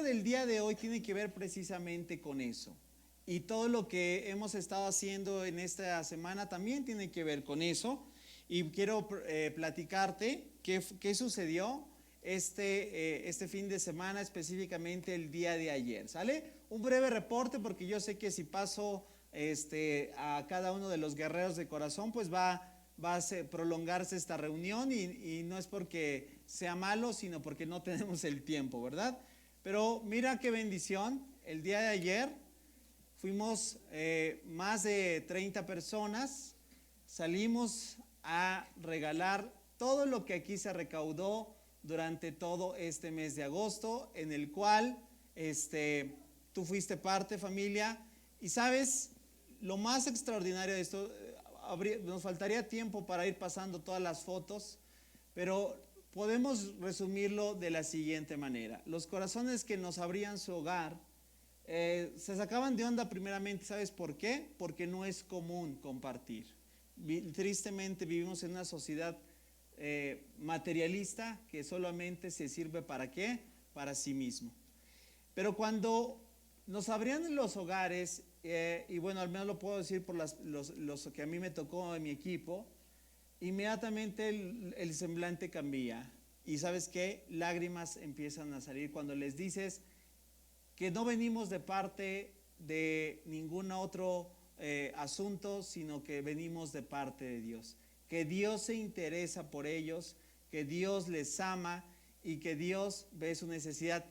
del día de hoy tiene que ver precisamente con eso. Y todo lo que hemos estado haciendo en esta semana también tiene que ver con eso. Y quiero platicarte qué sucedió este fin de semana, específicamente el día de ayer. ¿Sale? Un breve reporte, porque yo sé que si paso a cada uno de los guerreros de corazón, pues va a prolongarse esta reunión y no es porque sea malo, sino porque no tenemos el tiempo, ¿verdad? Pero mira qué bendición, el día de ayer fuimos más de 30 personas, salimos a regalar todo lo que aquí se recaudó durante todo este mes de agosto, en el cual tú fuiste parte, familia, y sabes, lo más extraordinario de esto, nos faltaría tiempo para ir pasando todas las fotos, pero podemos resumirlo de la siguiente manera. Los corazones que nos abrían su hogar se sacaban de onda primeramente, ¿sabes por qué? Porque no es común compartir. Tristemente vivimos en una sociedad materialista que solamente se sirve ¿para qué? Para sí mismo. Pero cuando nos abrían los hogares, y bueno, al menos lo puedo decir por los que a mí me tocó en mi equipo, inmediatamente el semblante cambia. Y ¿sabes qué? Lágrimas empiezan a salir cuando les dices que no venimos de parte de ningún otro asunto, sino que venimos de parte de Dios. Que Dios se interesa por ellos, que Dios les ama y que Dios ve su necesidad.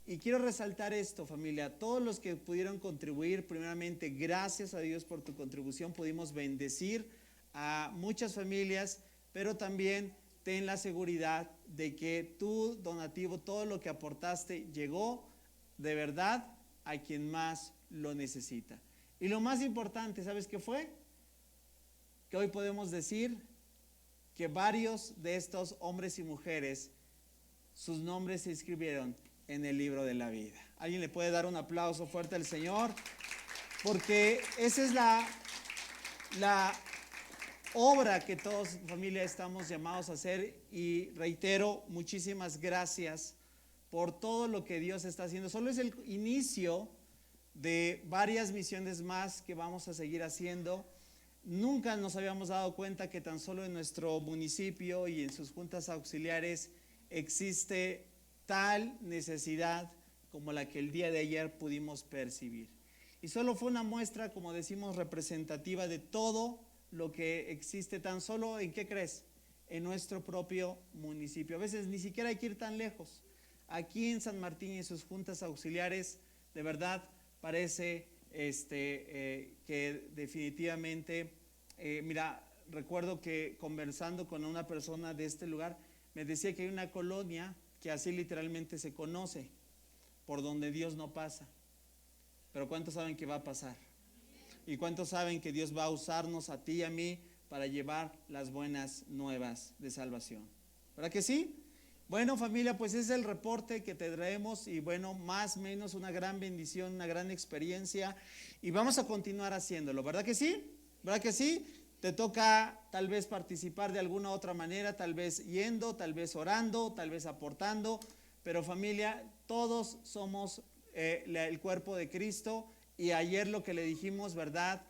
Y quiero resaltar esto, familia, todos los que pudieron contribuir, primeramente, gracias a Dios por tu contribución, pudimos bendecir a muchas familias, pero también ten la seguridad de que tu donativo, todo lo que aportaste, llegó de verdad a quien más lo necesita. Y lo más importante, ¿sabes qué fue? Que hoy podemos decir que varios de estos hombres y mujeres, sus nombres se inscribieron en el libro de la vida. ¿Alguien le puede dar un aplauso fuerte al Señor? Porque esa es la obra que todos, familia, estamos llamados a hacer. Y reitero, muchísimas gracias por todo lo que Dios está haciendo. Solo es el inicio de varias misiones más que vamos a seguir haciendo. Nunca nos habíamos dado cuenta que tan solo en nuestro municipio y en sus juntas auxiliares existe tal necesidad como la que el día de ayer pudimos percibir. Y solo fue una muestra, como decimos, representativa de todo lo que existe tan solo, ¿en qué crees? En nuestro propio municipio. A veces ni siquiera hay que ir tan lejos. Aquí en San Martín y sus juntas auxiliares, de verdad parece que definitivamente, mira, recuerdo que conversando con una persona de este lugar, me decía que hay una colonia que así literalmente se conoce, por donde Dios no pasa. Pero ¿cuántos saben que va a pasar? ¿Y cuántos saben que Dios va a usarnos a ti y a mí para llevar las buenas nuevas de salvación? ¿Verdad que sí? Bueno, familia, pues es el reporte que te traemos y bueno, más o menos una gran bendición, una gran experiencia y vamos a continuar haciéndolo, ¿verdad que sí? ¿Verdad que sí? Te toca tal vez participar de alguna otra manera, tal vez yendo, tal vez orando, tal vez aportando, pero familia, todos somos el cuerpo de Cristo y ayer lo que le dijimos, ¿verdad?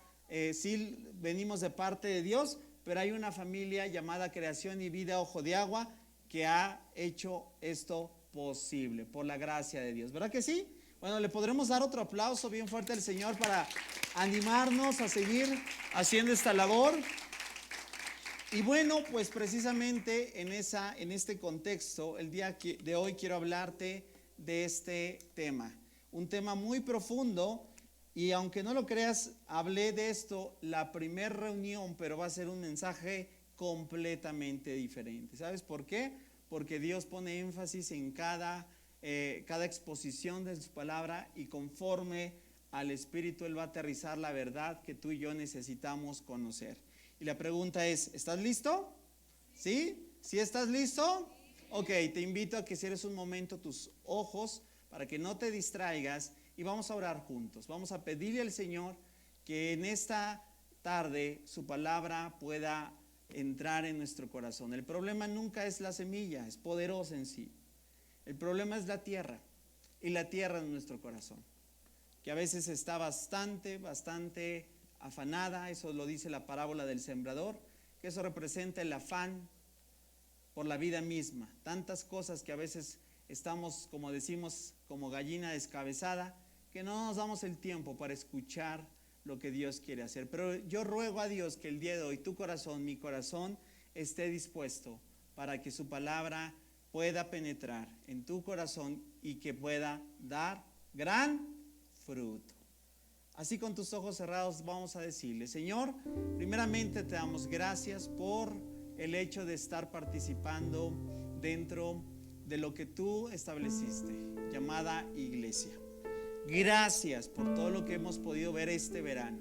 Sí venimos de parte de Dios, pero hay una familia llamada Creación y Vida Ojo de Agua que ha hecho esto posible por la gracia de Dios, ¿verdad que sí? Bueno, le podremos dar otro aplauso bien fuerte al Señor para animarnos a seguir haciendo esta labor. Y bueno, pues precisamente en este contexto, el día de hoy quiero hablarte de este tema, un tema muy profundo. Y aunque no lo creas, hablé de esto la primera reunión, pero va a ser un mensaje completamente diferente. ¿Sabes por qué? Porque Dios pone énfasis en cada exposición de su palabra y conforme al Espíritu Él va a aterrizar la verdad que tú y yo necesitamos conocer. Y la pregunta es, ¿estás listo? ¿Sí? ¿Sí estás listo? Ok, te invito a que cierres un momento tus ojos para que no te distraigas y vamos a orar juntos. Vamos a pedirle al Señor que en esta tarde su palabra pueda entrar en nuestro corazón. El problema nunca es la semilla, es poderosa en sí. El problema es la tierra. y la tierra en nuestro corazón, que a veces está bastante afanada. Eso lo dice la parábola del sembrador, que eso representa el afán por la vida misma. Tantas cosas que a veces estamos, como decimos, como gallina descabezada, que no nos damos el tiempo para escuchar lo que Dios quiere hacer. Pero yo ruego a Dios que el día de hoy tu corazón, mi corazón, esté dispuesto para que su palabra pueda penetrar en tu corazón y que pueda dar gran fruto. Así, con tus ojos cerrados, vamos a decirle: Señor, primeramente te damos gracias por el hecho de estar participando dentro de lo que tú estableciste, llamada iglesia. Gracias por todo lo que hemos podido ver este verano.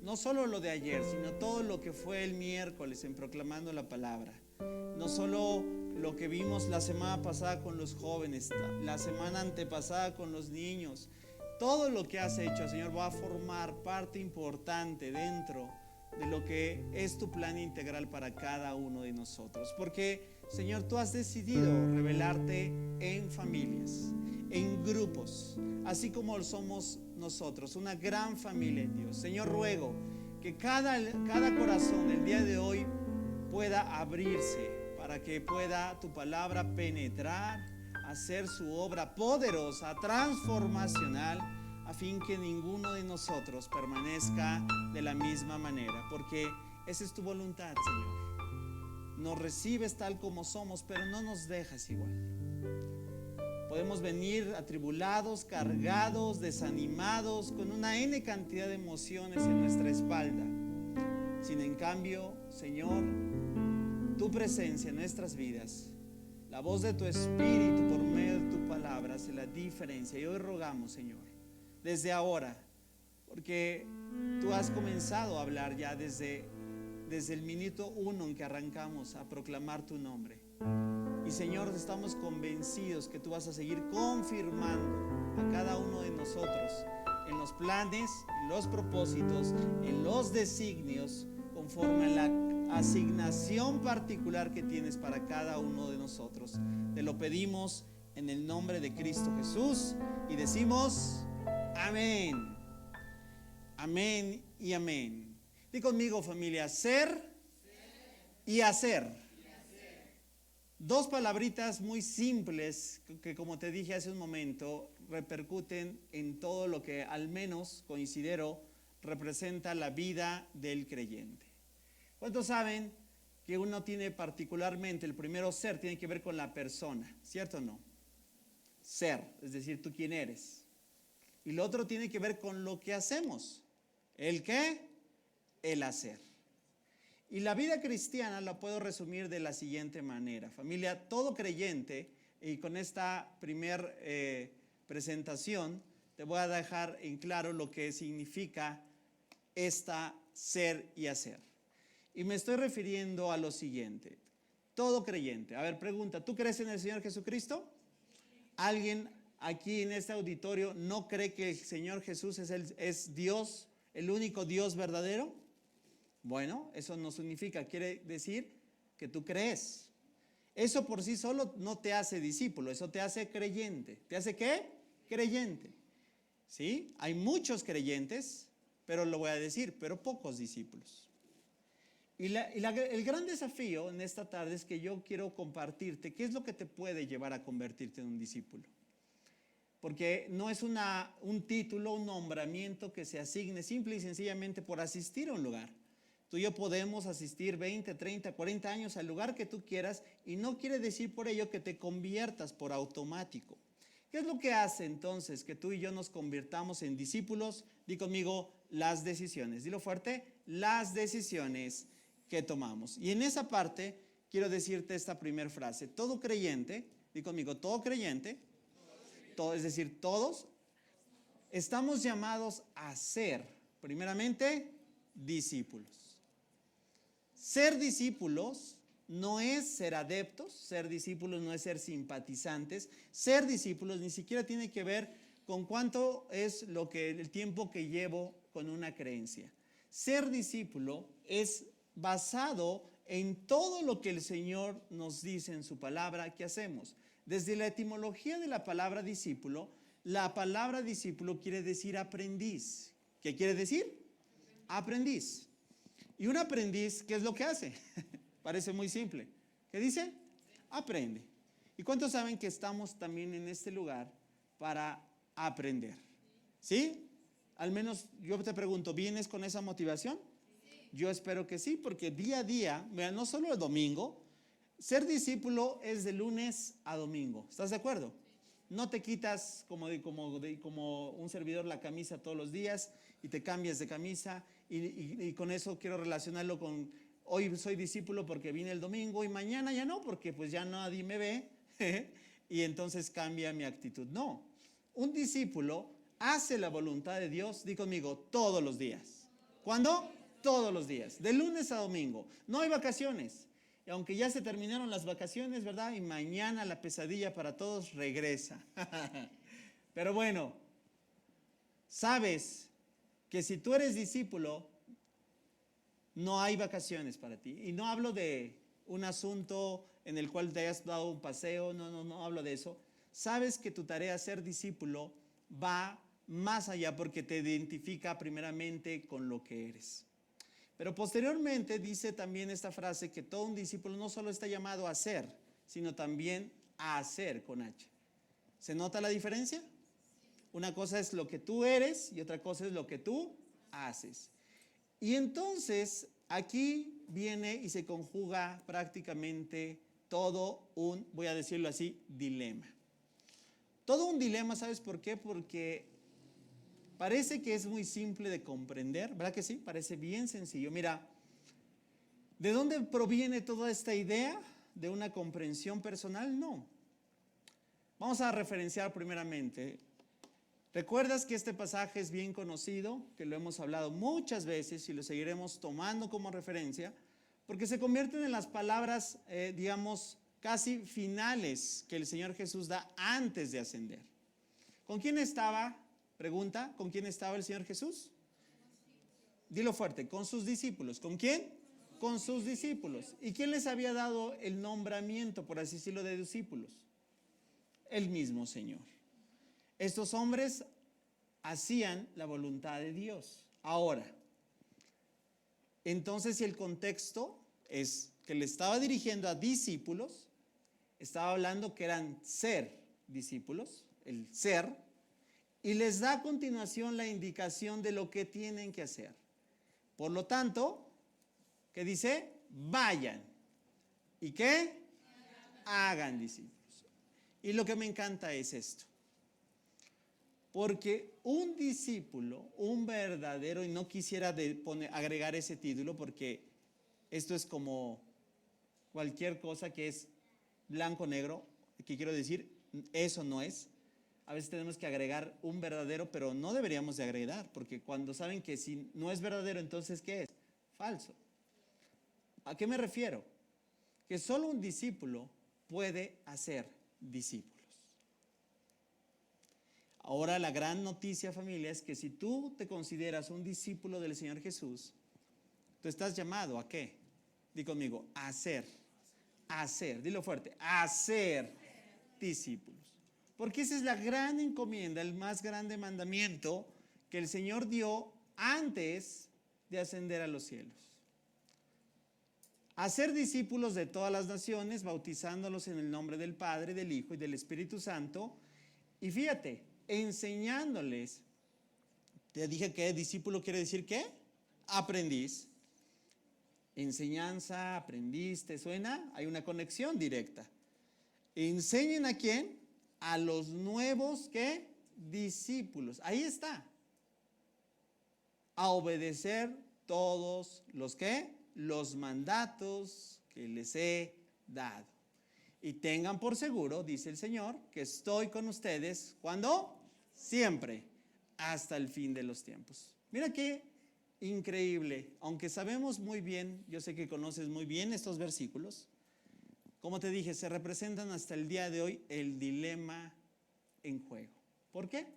No solo lo de ayer, sino todo lo que fue el miércoles en proclamando la palabra. No solo lo que vimos la semana pasada con los jóvenes, la semana antepasada con los niños. Todo lo que has hecho, Señor, va a formar parte importante dentro de lo que es tu plan integral para cada uno de nosotros. Porque, Señor, tú has decidido revelarte en familias, en grupos, así como somos nosotros, una gran familia en Dios. Señor, ruego que cada corazón el día de hoy pueda abrirse para que pueda tu palabra penetrar, hacer su obra poderosa, transformacional, a fin que ninguno de nosotros permanezca de la misma manera, porque esa es tu voluntad, Señor. Nos recibes tal como somos, pero no nos dejas igual. Podemos venir atribulados, cargados, desanimados, con una N cantidad de emociones en nuestra espalda. Sin en cambio, Señor, tu presencia en nuestras vidas, la voz de tu Espíritu por medio de tu palabra hace la diferencia. Y hoy rogamos, Señor, desde ahora, porque tú has comenzado a hablar ya desde el minuto 1 en que arrancamos a proclamar tu nombre. Y, Señor, estamos convencidos que tú vas a seguir confirmando a cada uno de nosotros en los planes, en los propósitos, en los designios, conforme a la asignación particular que tienes para cada uno de nosotros. Te lo pedimos en el nombre de Cristo Jesús y decimos amén. Amén y amén. Di conmigo, familia: ser y hacer. Dos palabritas muy simples que, como te dije hace un momento, repercuten en todo lo que al menos considero representa la vida del creyente. ¿Cuántos saben que uno tiene particularmente, el primero, ser, tiene que ver con la persona? ¿Cierto o no? Ser, es decir, tú quién eres. Y lo otro tiene que ver con lo que hacemos. ¿El qué? El hacer. Y la vida cristiana la puedo resumir de la siguiente manera. Familia, todo creyente, y con esta primer presentación te voy a dejar en claro lo que significa esta ser y hacer. Y me estoy refiriendo a lo siguiente: todo creyente. A ver, pregunta: ¿tú crees en el Señor Jesucristo? ¿Alguien aquí en este auditorio no cree que el Señor Jesús es Dios, el único Dios verdadero? Bueno, eso no significa, quiere decir que tú crees. Eso por sí solo no te hace discípulo, eso te hace creyente. ¿Te hace qué? Creyente. ¿Sí? Hay muchos creyentes, pero lo voy a decir, pero pocos discípulos. Y el gran desafío en esta tarde es que yo quiero compartirte qué es lo que te puede llevar a convertirte en un discípulo. Porque no es un título, un nombramiento que se asigne simple y sencillamente por asistir a un lugar. Tú y yo podemos asistir 20, 30, 40 años al lugar que tú quieras y no quiere decir por ello que te conviertas por automático. ¿Qué es lo que hace entonces que tú y yo nos convirtamos en discípulos? Di conmigo: las decisiones. Dilo fuerte: las decisiones que tomamos. Y en esa parte quiero decirte esta primera frase: todo creyente, di conmigo, todo creyente, es decir, todos estamos llamados a ser, primeramente, discípulos. Ser discípulos no es ser adeptos, ser discípulos no es ser simpatizantes, ser discípulos ni siquiera tiene que ver con cuánto es el tiempo que llevo con una creencia. Ser discípulo es basado en todo lo que el Señor nos dice en su palabra que hacemos. Desde la etimología de la palabra discípulo, La palabra discípulo quiere decir aprendiz. ¿Qué quiere decir? Aprendiz. Y un aprendiz, ¿qué es lo que hace? Parece muy simple. ¿Qué dice? Aprende. ¿Y cuántos saben que estamos también en este lugar para aprender? ¿Sí? Al menos yo te pregunto, ¿vienes con esa motivación? Yo espero que sí, porque día a día, mira, no solo el domingo, ser discípulo es de lunes a domingo. ¿Estás de acuerdo? No te quitas como un servidor la camisa todos los días y te cambias de camisa y con eso quiero relacionarlo con hoy soy discípulo porque vine el domingo y mañana ya no, porque pues ya nadie me ve y entonces cambia mi actitud. No, un discípulo hace la voluntad de Dios, di conmigo, todos los días. ¿Cuándo? Todos los días, de lunes a domingo. No hay vacaciones. Y aunque ya se terminaron las vacaciones, ¿verdad? Y mañana la pesadilla para todos regresa. Pero bueno, sabes que si tú eres discípulo, no hay vacaciones para ti. Y no hablo de un asunto en el cual te hayas dado un paseo, no hablo de eso. Sabes que tu tarea ser discípulo va más allá porque te identifica primeramente con lo que eres. Pero posteriormente dice también esta frase que todo un discípulo no solo está llamado a ser, sino también a hacer con H. ¿Se nota la diferencia? Una cosa es lo que tú eres y otra cosa es lo que tú haces. Y entonces aquí viene y se conjuga prácticamente todo un, voy a decirlo así, dilema. Todo un dilema, ¿sabes por qué? Porque parece que es muy simple de comprender, ¿verdad que sí? Parece bien sencillo. Mira, ¿de dónde proviene toda esta idea de una comprensión personal? No. Vamos a referenciar primeramente. ¿Recuerdas que este pasaje es bien conocido? Que lo hemos hablado muchas veces y lo seguiremos tomando como referencia, porque se convierten en las palabras, digamos, casi finales que el Señor Jesús da antes de ascender. ¿Con quién estaba? Pregunta, ¿con quién estaba el Señor Jesús? Dilo fuerte, con sus discípulos. ¿Con quién? Con sus discípulos. ¿Y quién les había dado el nombramiento, por así decirlo, de discípulos? El mismo Señor. Estos hombres hacían la voluntad de Dios. Ahora, entonces si el contexto es que le estaba dirigiendo a discípulos, estaba hablando que eran ser discípulos, el ser, y les da a continuación la indicación de lo que tienen que hacer. Por lo tanto, ¿qué dice? Vayan. ¿Y qué? Hagan discípulos. Y lo que me encanta es esto. Porque un discípulo, un verdadero, y no quisiera agregar ese título porque esto es como cualquier cosa que es blanco-negro, que quiero decir, eso no es. A veces tenemos que agregar un verdadero, pero no deberíamos de agregar, porque cuando saben que si no es verdadero, entonces ¿qué es? Falso. ¿A qué me refiero? Que solo un discípulo puede hacer discípulos. Ahora la gran noticia, familia, es que si tú te consideras un discípulo del Señor Jesús, tú estás llamado ¿a qué? Di conmigo, a hacer, dilo fuerte, a hacer discípulos. Porque esa es la gran encomienda, el más grande mandamiento que el Señor dio antes de ascender a los cielos. Hacer discípulos de todas las naciones, bautizándolos en el nombre del Padre, del Hijo y del Espíritu Santo. Y fíjate, enseñándoles, te dije que discípulo quiere decir ¿qué? Aprendiz. Enseñanza, aprendiz, ¿te suena? Hay una conexión directa. ¿Enseñen a quién? A los nuevos ¿qué? Discípulos. Ahí está. A obedecer todos los ¿qué? Los mandatos que les he dado. Y tengan por seguro, dice el Señor, que estoy con ustedes, ¿cuándo? Siempre, hasta el fin de los tiempos. Mira qué increíble, aunque sabemos muy bien, yo sé que conoces muy bien estos versículos, como te dije, se representan hasta el día de hoy el dilema en juego. ¿Por qué?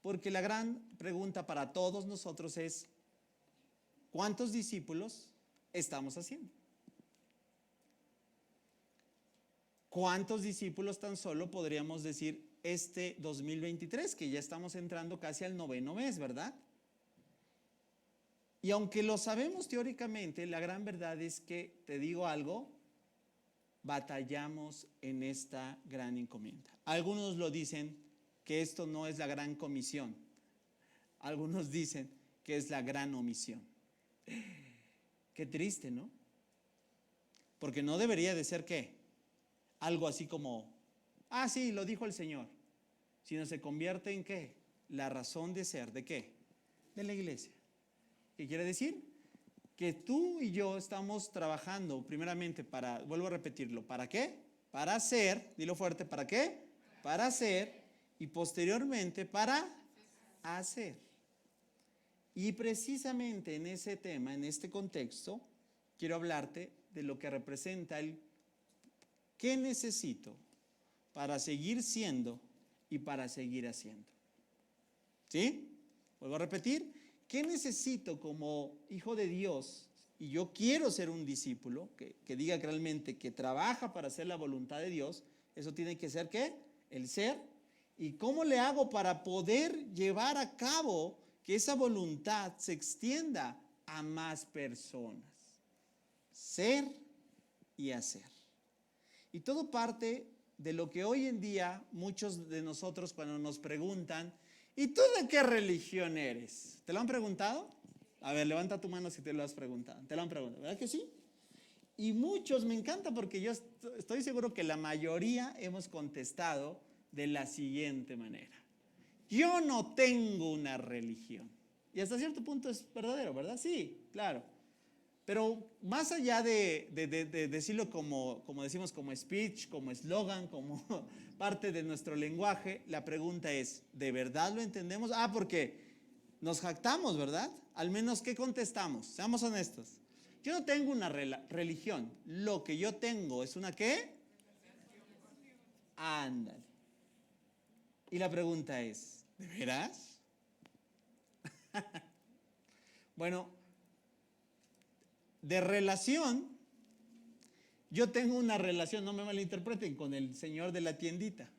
Porque la gran pregunta para todos nosotros es, ¿cuántos discípulos estamos haciendo? ¿Cuántos discípulos tan solo podríamos decir este 2023, que ya estamos entrando casi al 9º mes, ¿verdad? Y aunque lo sabemos teóricamente, la gran verdad es que, te digo algo, batallamos en esta gran encomienda. Algunos lo dicen que esto no es la gran comisión. Algunos dicen que es la gran omisión. Qué triste, ¿no? Porque no debería de ser, ¿qué? Algo así como, sí, lo dijo el Señor. Sino se convierte en, ¿qué? La razón de ser, ¿de qué? De la iglesia. ¿Qué quiere decir? Que tú y yo estamos trabajando primeramente para, vuelvo a repetirlo, ¿para qué? Para hacer, dilo fuerte, ¿para qué? Para hacer, y posteriormente para hacer. Y precisamente en ese tema, en este contexto, quiero hablarte de lo que representa el ¿qué necesito para seguir siendo y para seguir haciendo? ¿Sí? Vuelvo a repetir, ¿qué necesito como hijo de Dios? Y yo quiero ser un discípulo que diga realmente que trabaja para hacer la voluntad de Dios. Eso tiene que ser, ¿qué? El ser. ¿Y cómo le hago para poder llevar a cabo que esa voluntad se extienda a más personas? Ser y hacer. Y todo parte de lo que hoy en día muchos de nosotros cuando nos preguntan, ¿y tú de qué religión eres? ¿Te lo han preguntado? A ver, levanta tu mano si te lo has preguntado. ¿Te lo han preguntado? ¿Verdad que sí? Y muchos, me encanta porque yo estoy seguro que la mayoría hemos contestado de la siguiente manera. Yo no tengo una religión. Y hasta cierto punto es verdadero, ¿verdad? Sí, claro. Pero más allá de decirlo como decimos, como speech, como eslogan, como parte de nuestro lenguaje, la pregunta es, ¿de verdad lo entendemos? Porque nos jactamos, ¿verdad? Al menos, ¿qué contestamos? Seamos honestos. Yo no tengo una religión. Lo que yo tengo es una ¿qué? Ándale. Y la pregunta es, ¿de veras? Bueno, de relación, yo tengo una relación, no me malinterpreten, con el señor de la tiendita.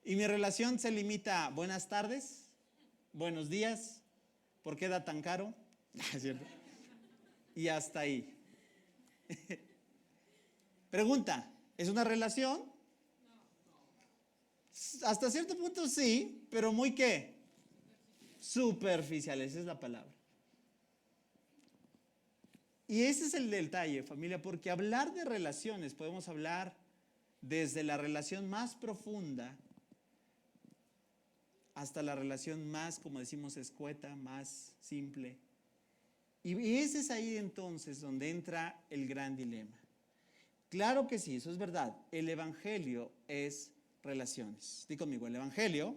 Y mi relación se limita a buenas tardes, buenos días, ¿por qué da tan caro? ¿Es cierto? Y hasta ahí. Pregunta, ¿es una relación? Hasta cierto punto sí, pero muy ¿qué? Superficial, esa es la palabra. Y ese es el detalle, familia, porque hablar de relaciones, podemos hablar desde la relación más profunda hasta la relación más, como decimos, escueta, más simple. Y ese es ahí entonces donde entra el gran dilema. Claro que sí, eso es verdad. El evangelio es relaciones. Di conmigo, el evangelio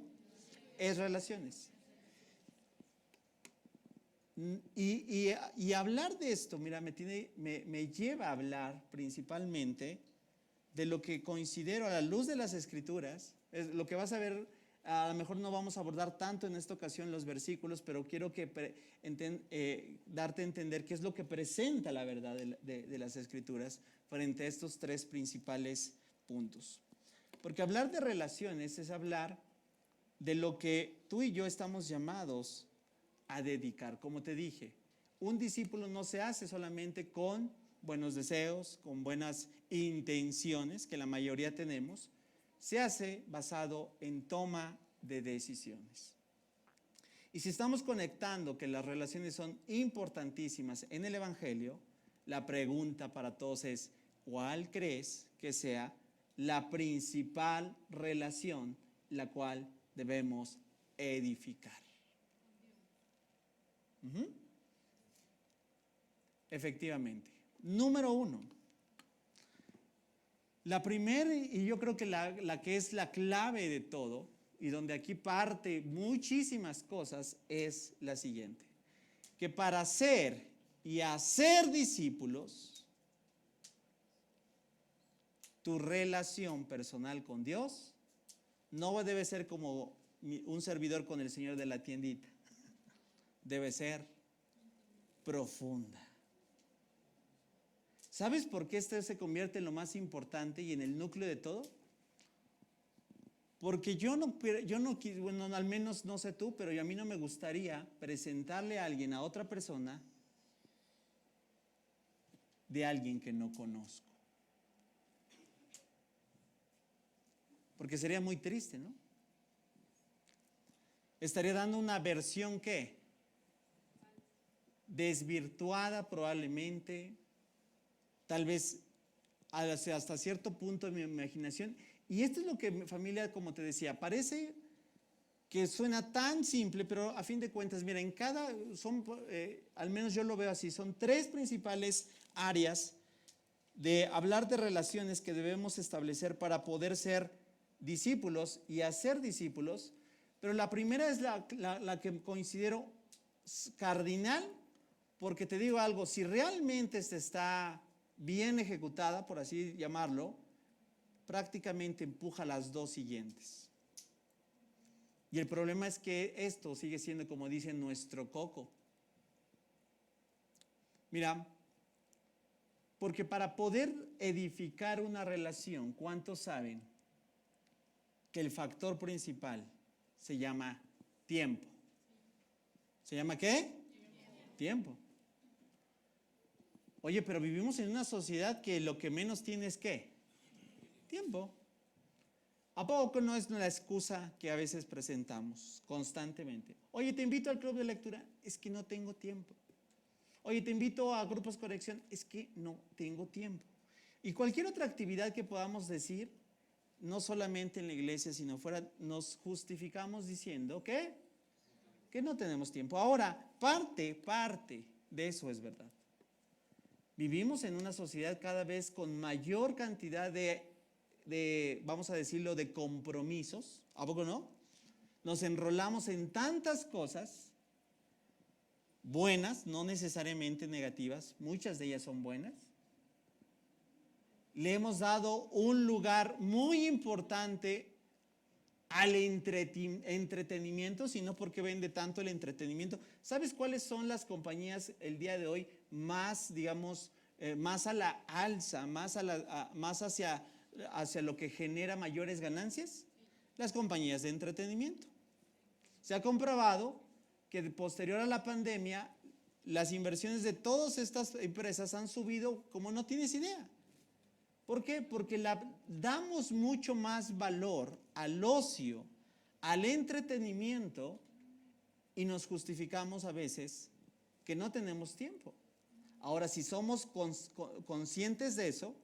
es relaciones. Y hablar de esto, mira, me lleva a hablar principalmente de lo que considero a la luz de las Escrituras, es lo que vas a ver. A lo mejor no vamos a abordar tanto en esta ocasión los versículos, pero quiero darte a entender qué es lo que presenta la verdad de las Escrituras frente a estos tres principales puntos. Porque hablar de relaciones es hablar de lo que tú y yo estamos llamados a dedicar. Como te dije, un discípulo no se hace solamente con buenos deseos, con buenas intenciones, que la mayoría tenemos, se hace basado en toma de decisiones. Y si estamos conectando que las relaciones son importantísimas en el evangelio, la pregunta para todos es, ¿cuál crees que sea la principal relación la cual debemos edificar? Efectivamente. Número 1. La primera, y yo creo que la que es la clave de todo, y donde aquí parte muchísimas cosas, es la siguiente. Que para ser y hacer discípulos, tu relación personal con Dios no debe ser como un servidor con el señor de la tiendita. Debe ser profunda. ¿Sabes por qué este se convierte en lo más importante y en el núcleo de todo? Porque bueno, al menos no sé tú, pero a mí no me gustaría presentarle a alguien, a otra persona, de alguien que no conozco. Porque sería muy triste, ¿no? Estaría dando una versión, ¿qué? Desvirtuada probablemente, tal vez hasta cierto punto de mi imaginación. Y esto es lo que, familia, como te decía, parece que suena tan simple, pero a fin de cuentas, mira, al menos yo lo veo así, son 3 principales áreas de hablar de relaciones que debemos establecer para poder ser discípulos y hacer discípulos. Pero la primera es la que considero cardinal, porque te digo algo, si realmente está bien ejecutada, por así llamarlo, prácticamente empuja las 2 siguientes. Y el problema es que esto sigue siendo, como dicen, nuestro coco. Mira, porque para poder edificar una relación, ¿cuántos saben que el factor principal se llama tiempo? ¿Se llama qué? Tiempo. Oye, pero vivimos en una sociedad que lo que menos tiene es ¿qué? Tiempo. ¿A poco no es la excusa que a veces presentamos constantemente? Oye, te invito al club de lectura, es que no tengo tiempo. Oye, te invito a grupos de conexión, es que no tengo tiempo. Y cualquier otra actividad que podamos decir, no solamente en la iglesia, sino fuera, nos justificamos diciendo que no tenemos tiempo. Ahora, parte de eso es verdad. Vivimos en una sociedad cada vez con mayor cantidad de, vamos a decirlo, de compromisos. ¿A poco no? Nos enrolamos en tantas cosas buenas, no necesariamente negativas, muchas de ellas son buenas. Le hemos dado un lugar muy importante al entretenimiento, sino porque vende tanto el entretenimiento. ¿Sabes cuáles son las compañías el día de hoy más, digamos, más a la alza, más hacia lo que genera mayores ganancias? Las compañías de entretenimiento. Se ha comprobado que posterior a la pandemia, las inversiones de todas estas empresas han subido como no tienes idea. ¿Por qué? Porque damos mucho más valor al ocio, al entretenimiento, y nos justificamos a veces que no tenemos tiempo. Ahora, si somos conscientes de eso,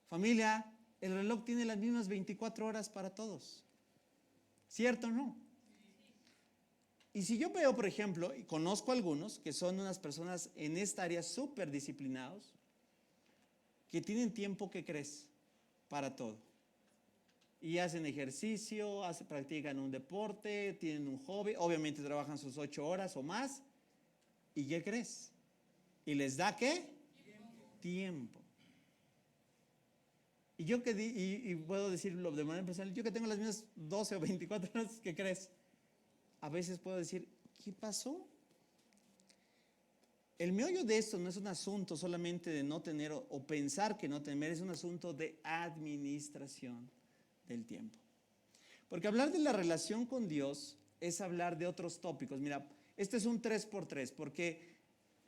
familia, el reloj tiene las mismas 24 horas para todos. ¿Cierto o no? Y si yo veo, por ejemplo, y conozco algunos que son unas personas en esta área súper disciplinados, que tienen tiempo, ¿qué crees? Para todo. Y hacen ejercicio, practican un deporte, tienen un hobby, obviamente trabajan sus 8 horas o más. ¿Y qué crees? ¿Y les da qué? Tiempo. Y yo y puedo decirlo de manera personal, yo que tengo las mismas 12 o 24 horas, ¿qué crees? A veces puedo decir, ¿qué pasó? El meollo de esto no es un asunto solamente de no tener o pensar que no tener, es un asunto de administración del tiempo. Porque hablar de la relación con Dios es hablar de otros tópicos. Mira, este es un 3x3, porque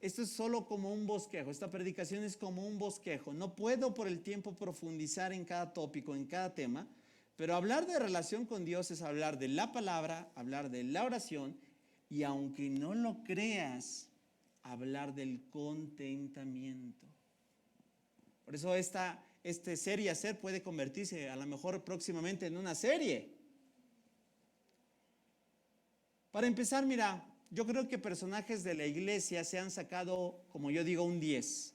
esto es solo como un bosquejo, esta predicación es como un bosquejo. No puedo por el tiempo profundizar en cada tópico, en cada tema, pero hablar de relación con Dios es hablar de la palabra, hablar de la oración, y aunque no lo creas, hablar del contentamiento. Por eso esta serie hacer puede convertirse a lo mejor próximamente en una serie. Para empezar, mira, yo creo que personajes de la iglesia se han sacado, como yo digo, un 10.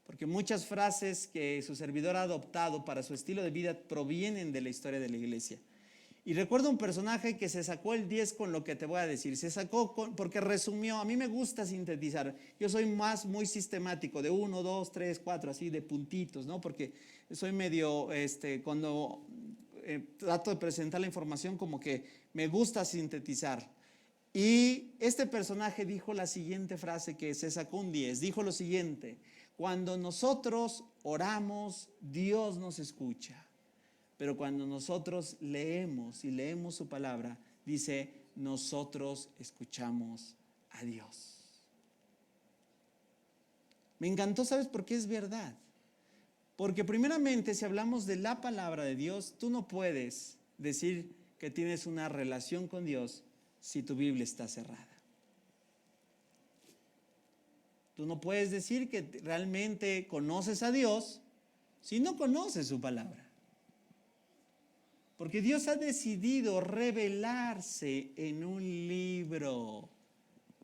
Porque muchas frases que su servidor ha adoptado para su estilo de vida provienen de la historia de la iglesia. Y recuerdo un personaje que se sacó el 10 con lo que te voy a decir. Se sacó porque resumió. A mí me gusta sintetizar. Yo soy muy sistemático, de 1, 2, 3, 4, así de puntitos, ¿no? Porque soy medio, cuando trato de presentar la información, como que me gusta sintetizar. Y este personaje dijo la siguiente frase, que se sacó un 10. Dijo lo siguiente: cuando nosotros oramos, Dios nos escucha. Pero cuando nosotros leemos y leemos su palabra, dice, nosotros escuchamos a Dios. Me encantó, ¿sabes por qué es verdad? Porque primeramente, si hablamos de la palabra de Dios, tú no puedes decir que tienes una relación con Dios si tu Biblia está cerrada. Tú no puedes decir que realmente conoces a Dios si no conoces su palabra. Porque Dios ha decidido revelarse en un libro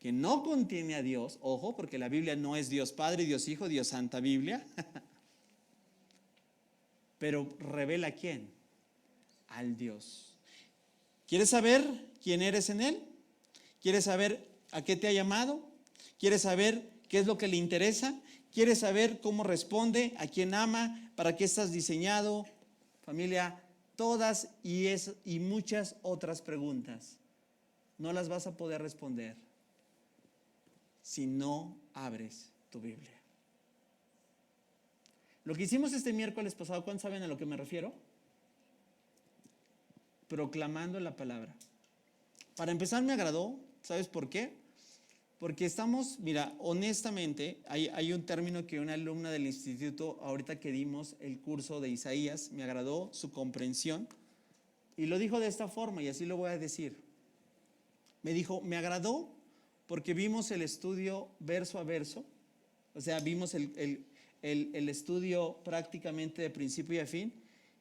que no contiene a Dios. Ojo, porque la Biblia no es Dios Padre, Dios Hijo, Dios Santa Biblia. Pero revela ¿a quién? Al Dios. ¿Quieres saber quién eres en Él? ¿Quieres saber a qué te ha llamado? ¿Quieres saber qué es lo que le interesa? ¿Quieres saber cómo responde? ¿A quién ama? ¿Para qué estás diseñado? Familia, todas y muchas otras preguntas no las vas a poder responder si no abres tu Biblia. Lo que hicimos este miércoles pasado, ¿cuántos saben a lo que me refiero? Proclamando la palabra. Para empezar me agradó, ¿sabes por qué? Porque estamos, mira, honestamente, hay un término que una alumna del instituto, ahorita que dimos el curso de Isaías, me agradó su comprensión y lo dijo de esta forma y así lo voy a decir. Me dijo, me agradó porque vimos el estudio verso a verso, o sea, vimos el estudio prácticamente de principio y a fin.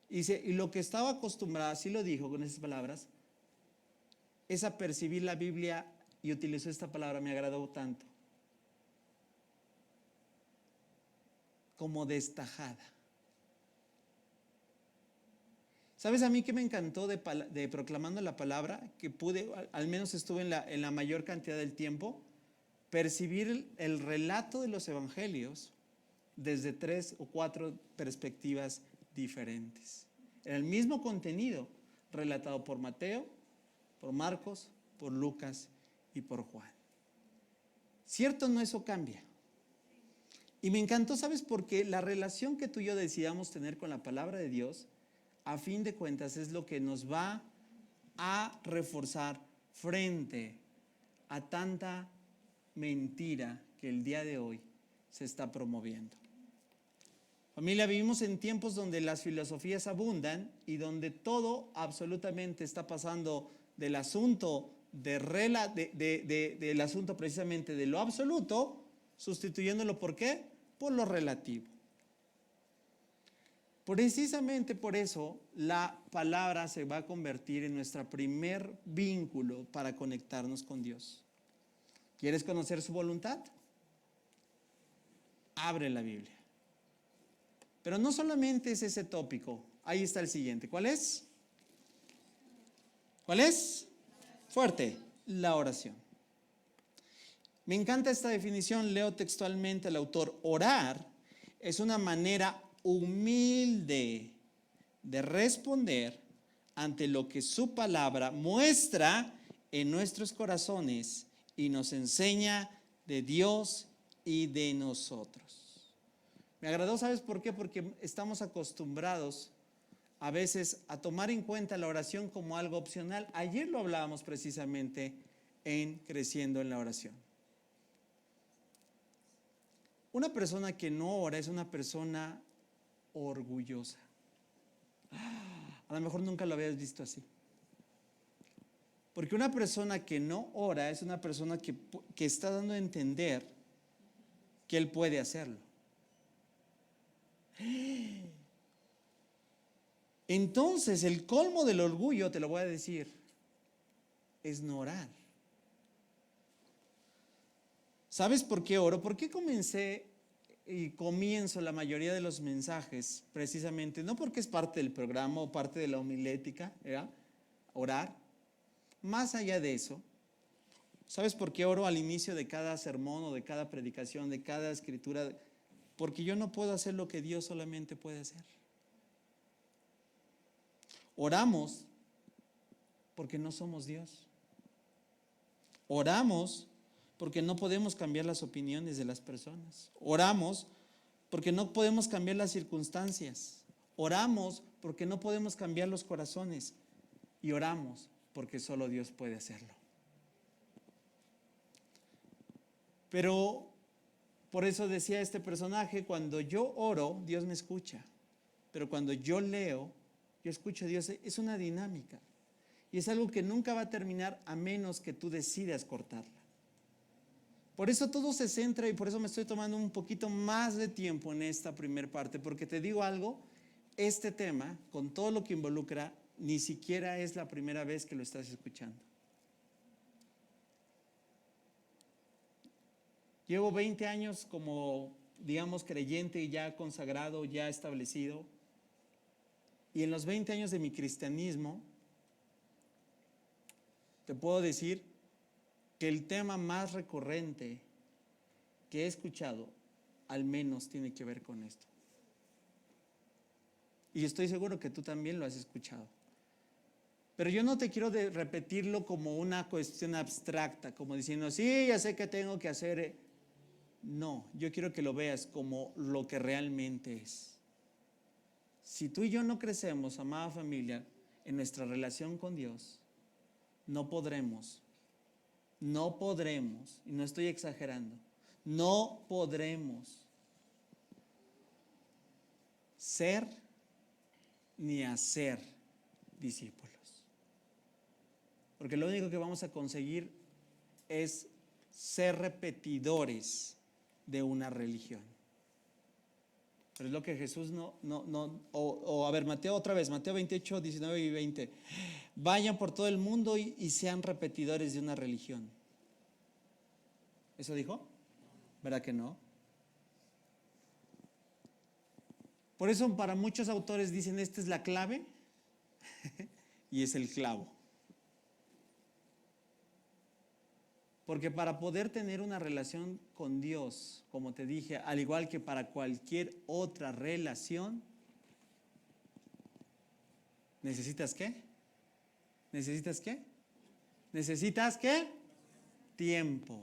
Y lo que estaba acostumbrada, así lo dijo con esas palabras, es a percibir la Biblia, y utilizó esta palabra, me agradó tanto, como destajada. ¿Sabes a mí qué me encantó de proclamando la palabra? Que pude, al menos estuve en la mayor cantidad del tiempo, percibir el relato de los evangelios desde 3 o 4 perspectivas diferentes. Era el mismo contenido relatado por Mateo, por Marcos, por Lucas y por Juan. ¿Cierto o no? Eso cambia. Y me encantó, ¿sabes? Porque la relación que tú y yo decidamos tener con la palabra de Dios, a fin de cuentas, es lo que nos va a reforzar frente a tanta mentira que el día de hoy se está promoviendo. Familia, vivimos en tiempos donde las filosofías abundan y donde todo absolutamente está pasando del asunto del asunto precisamente de lo absoluto, sustituyéndolo ¿por qué? Por lo relativo. Precisamente por eso la palabra se va a convertir en nuestro primer vínculo para conectarnos con Dios. ¿Quieres conocer su voluntad? Abre la Biblia. Pero no solamente es ese tópico. Ahí está el siguiente. ¿Cuál es? ¿Cuál es? Fuerte. La oración. Me encanta esta definición. Leo textualmente al autor. Orar es una manera humilde de responder ante lo que su palabra muestra en nuestros corazones y nos enseña de Dios y de nosotros. Me agradó, ¿sabes por qué? Porque estamos acostumbrados a veces a tomar en cuenta la oración como algo opcional. Ayer lo hablábamos precisamente en Creciendo en la Oración. Una persona que no ora es una persona orgullosa. A lo mejor nunca lo habías visto así. Porque una persona que no ora es una persona que está dando a entender que él puede hacerlo. Entonces, el colmo del orgullo, te lo voy a decir, es no orar. ¿Sabes por qué oro? ¿Por qué comencé y comienzo la mayoría de los mensajes precisamente? No porque es parte del programa o parte de la homilética, ¿verdad? Orar. Más allá de eso, ¿sabes por qué oro al inicio de cada sermón o de cada predicación, de cada escritura? Porque yo no puedo hacer lo que Dios solamente puede hacer. Oramos porque no somos Dios. Oramos porque no podemos cambiar las opiniones de las personas. Oramos porque no podemos cambiar las circunstancias. Oramos porque no podemos cambiar los corazones. Y oramos porque solo Dios puede hacerlo. Pero por eso decía este personaje, cuando yo oro, Dios me escucha. Pero cuando yo leo, yo escucho a Dios. Es una dinámica. Y es algo que nunca va a terminar a menos que tú decidas cortarla. Por eso todo se centra, y por eso me estoy tomando un poquito más de tiempo en esta primera parte, porque te digo algo, este tema, con todo lo que involucra, ni siquiera es la primera vez que lo estás escuchando. Llevo 20 años como, digamos, creyente y ya consagrado, ya establecido. Y en los 20 años de mi cristianismo, te puedo decir que el tema más recurrente que he escuchado, al menos tiene que ver con esto. Y estoy seguro que tú también lo has escuchado. Pero yo no te quiero repetirlo como una cuestión abstracta, como diciendo, sí, ya sé que tengo que hacer. No, yo quiero que lo veas como lo que realmente es. Si tú y yo no crecemos, amada familia, en nuestra relación con Dios, no podremos, y no estoy exagerando, no podremos ser ni hacer discípulos. Porque lo único que vamos a conseguir es ser repetidores de una religión. Pero es lo que Jesús a ver, Mateo otra vez, Mateo 28, 19 y 20. Vayan por todo el mundo y sean repetidores de una religión. ¿Eso dijo? ¿Verdad que no? Por eso para muchos autores dicen, esta es la clave y es el clavo. Porque para poder tener una relación con Dios, como te dije, al igual que para cualquier otra relación, ¿necesitas qué? ¿Necesitas qué? ¿Necesitas qué? Tiempo.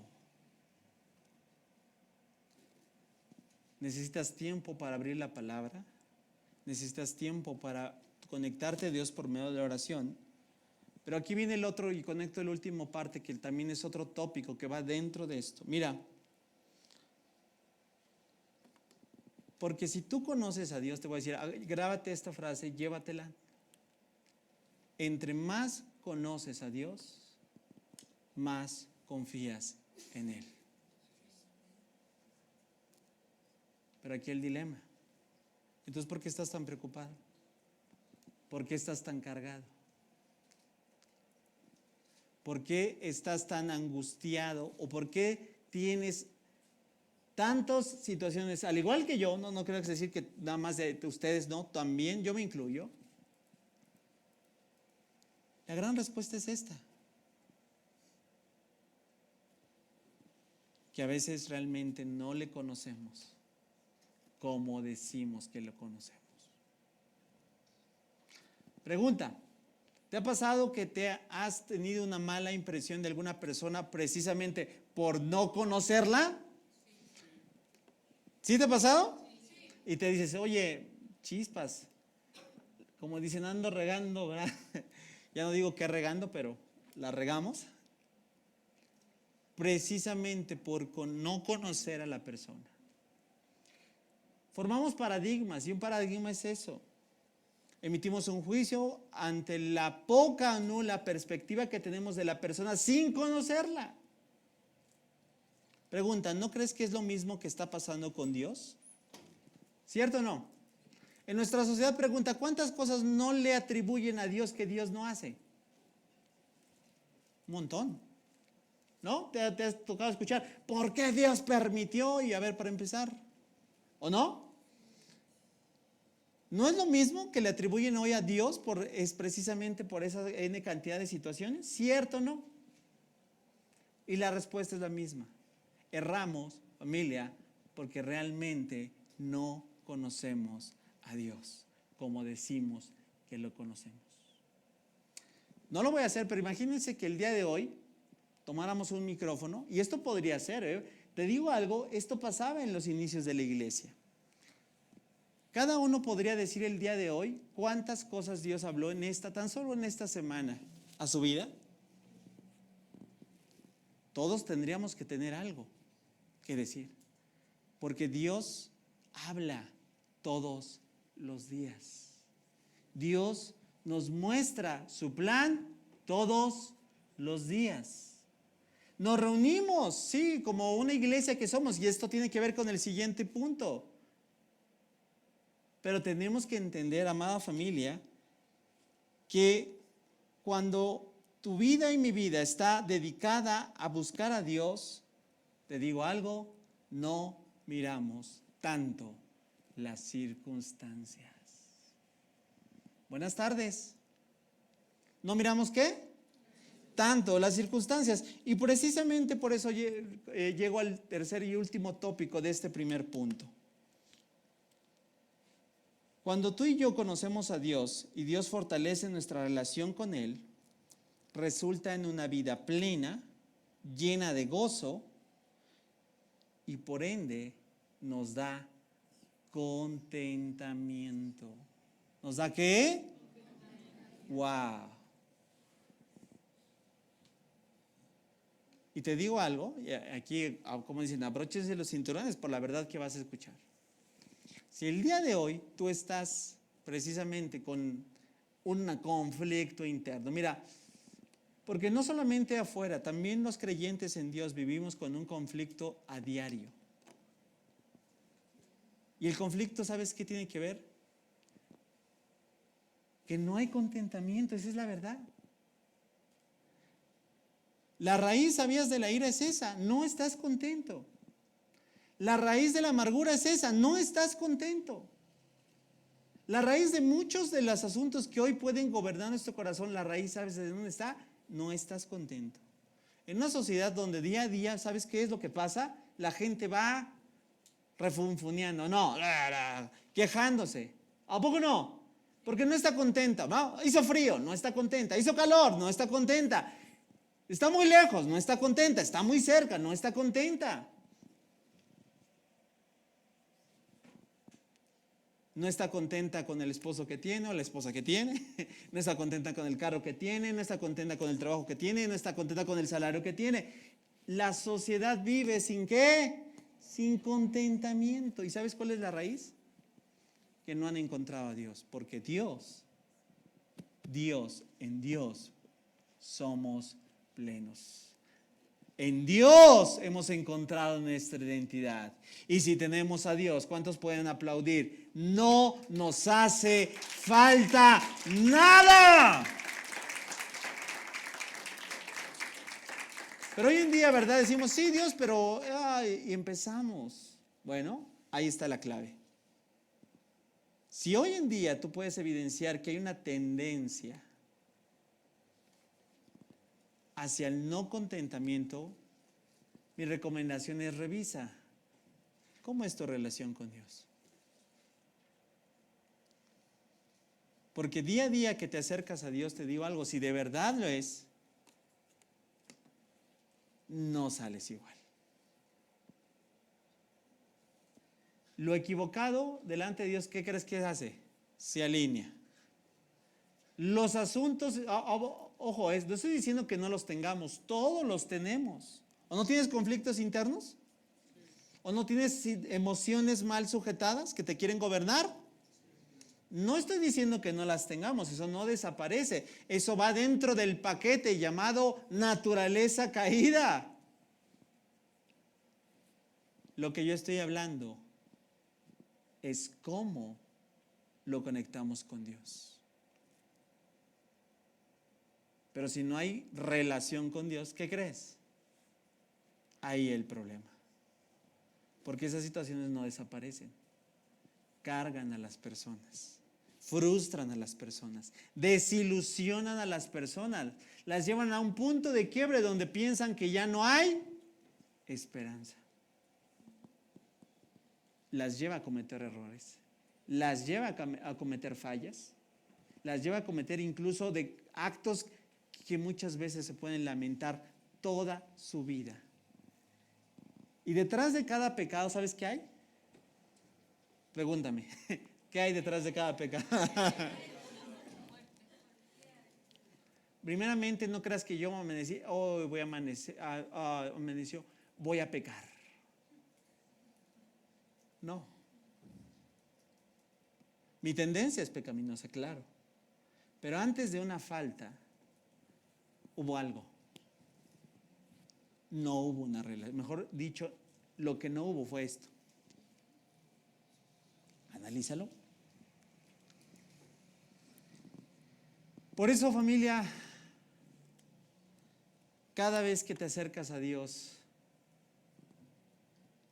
Necesitas tiempo para abrir la palabra. Necesitas tiempo para conectarte a Dios por medio de la oración. Pero aquí viene el otro, y conecto el último parte, que también es otro tópico que va dentro de esto. Mira, porque si tú conoces a Dios, te voy a decir, grábate esta frase, llévatela. Entre más conoces a Dios, más confías en Él. Pero aquí el dilema. Entonces, ¿por qué estás tan preocupado? ¿Por qué estás tan cargado? ¿Por qué estás tan angustiado? ¿O por qué tienes tantas situaciones? Al igual que yo, no creo que decir que nada más de ustedes, no, también yo me incluyo. La gran respuesta es esta. Que a veces realmente no le conocemos como decimos que lo conocemos. Pregunta. ¿Te ha pasado que te has tenido una mala impresión de alguna persona precisamente por no conocerla? ¿Sí te ha pasado? Y te dices, oye, chispas, como dicen, ando regando, ¿verdad? Ya no digo que regando, pero la regamos. Precisamente por no conocer a la persona. Formamos paradigmas, y un paradigma es eso. Emitimos un juicio ante la poca o nula perspectiva que tenemos de la persona sin conocerla. Pregunta, ¿no crees que es lo mismo que está pasando con Dios? ¿Cierto o no? En nuestra sociedad pregunta, ¿cuántas cosas no le atribuyen a Dios que Dios no hace? Un montón. ¿No? ¿Te has tocado escuchar? ¿Por qué Dios permitió? Y a ver, para empezar. ¿O no? ¿No es lo mismo que le atribuyen hoy a Dios es precisamente por esa N cantidad de situaciones? ¿Cierto o no? Y la respuesta es la misma. Erramos, familia, porque realmente no conocemos a Dios como decimos que lo conocemos. No lo voy a hacer, pero imagínense que el día de hoy tomáramos un micrófono, y esto podría ser, te digo algo, esto pasaba en los inicios de la iglesia. Cada uno podría decir el día de hoy cuántas cosas Dios habló tan solo en esta semana a su vida. Todos tendríamos que tener algo que decir, porque Dios habla todos los días. Dios nos muestra su plan todos los días. Nos reunimos, sí, como una iglesia que somos, y esto tiene que ver con el siguiente punto. Pero tenemos que entender, amada familia, que cuando tu vida y mi vida está dedicada a buscar a Dios, te digo algo, no miramos tanto las circunstancias. Buenas tardes. ¿No miramos qué? Tanto las circunstancias. Y precisamente por eso llego al tercer y último tópico de este primer punto. Cuando tú y yo conocemos a Dios y Dios fortalece nuestra relación con Él, resulta en una vida plena, llena de gozo y por ende nos da contentamiento. ¿Nos da qué? ¡Wow! Y te digo algo, aquí como dicen, abróchense los cinturones por la verdad que vas a escuchar. Si el día de hoy tú estás precisamente con un conflicto interno, mira, porque no solamente afuera, también los creyentes en Dios vivimos con un conflicto a diario. Y el conflicto, ¿sabes qué tiene que ver? Que no hay contentamiento, esa es la verdad. La raíz, ¿sabías?, de la ira es esa, no estás contento. La raíz de la amargura es esa, no estás contento. La raíz de muchos de los asuntos que hoy pueden gobernar nuestro corazón, la raíz, ¿sabes de dónde está? No estás contento. En una sociedad donde día a día, ¿sabes qué es lo que pasa? La gente va refunfuneando, quejándose. ¿A poco no? Porque no está contenta, ¿no? Hizo frío, no está contenta. Hizo calor, no está contenta. Está muy lejos, no está contenta. Está muy cerca, no está contenta. No está contenta con el esposo que tiene o la esposa que tiene, no está contenta con el carro que tiene, no está contenta con el trabajo que tiene, no está contenta con el salario que tiene. La sociedad vive ¿sin qué? Sin contentamiento. ¿Y sabes cuál es la raíz? Que no han encontrado a Dios, porque en Dios somos plenos. En Dios hemos encontrado nuestra identidad. Y si tenemos a Dios, ¿cuántos pueden aplaudir? No nos hace falta nada. Pero hoy en día, ¿verdad? Decimos, sí, Dios, pero... y empezamos. Bueno, ahí está la clave. Si hoy en día tú puedes evidenciar que hay una tendencia hacia el no contentamiento, mi recomendación es revisa cómo es tu relación con Dios. Porque día a día que te acercas a Dios, te digo algo, si de verdad lo es, no sales igual. Lo equivocado delante de Dios, ¿qué crees que hace? Se alinea. Los asuntos, ojo, no estoy diciendo que no los tengamos, todos los tenemos. ¿O no tienes conflictos internos? ¿O no tienes emociones mal sujetadas que te quieren gobernar? No estoy diciendo que no las tengamos, eso no desaparece. Eso va dentro del paquete llamado naturaleza caída. Lo que yo estoy hablando es cómo lo conectamos con Dios. Pero si no hay relación con Dios, ¿qué crees? Ahí el problema. Porque esas situaciones no desaparecen. Cargan a las personas, frustran a las personas, desilusionan a las personas, las llevan a un punto de quiebre donde piensan que ya no hay esperanza. Las lleva a cometer errores, las lleva a cometer fallas, las lleva a cometer incluso de actos que muchas veces se pueden lamentar toda su vida. Y detrás de cada pecado, ¿sabes qué hay? Pregúntame, ¿Qué hay detrás de cada pecado? Primeramente, no creas que yo amanecí, hoy voy a amanecer, amaneció, voy a pecar. No. Mi tendencia es pecaminosa, claro. Pero antes de una falta, hubo algo. No hubo una relación. Mejor dicho, lo que no hubo fue esto. Analízalo. Por eso, familia, cada vez que te acercas a Dios,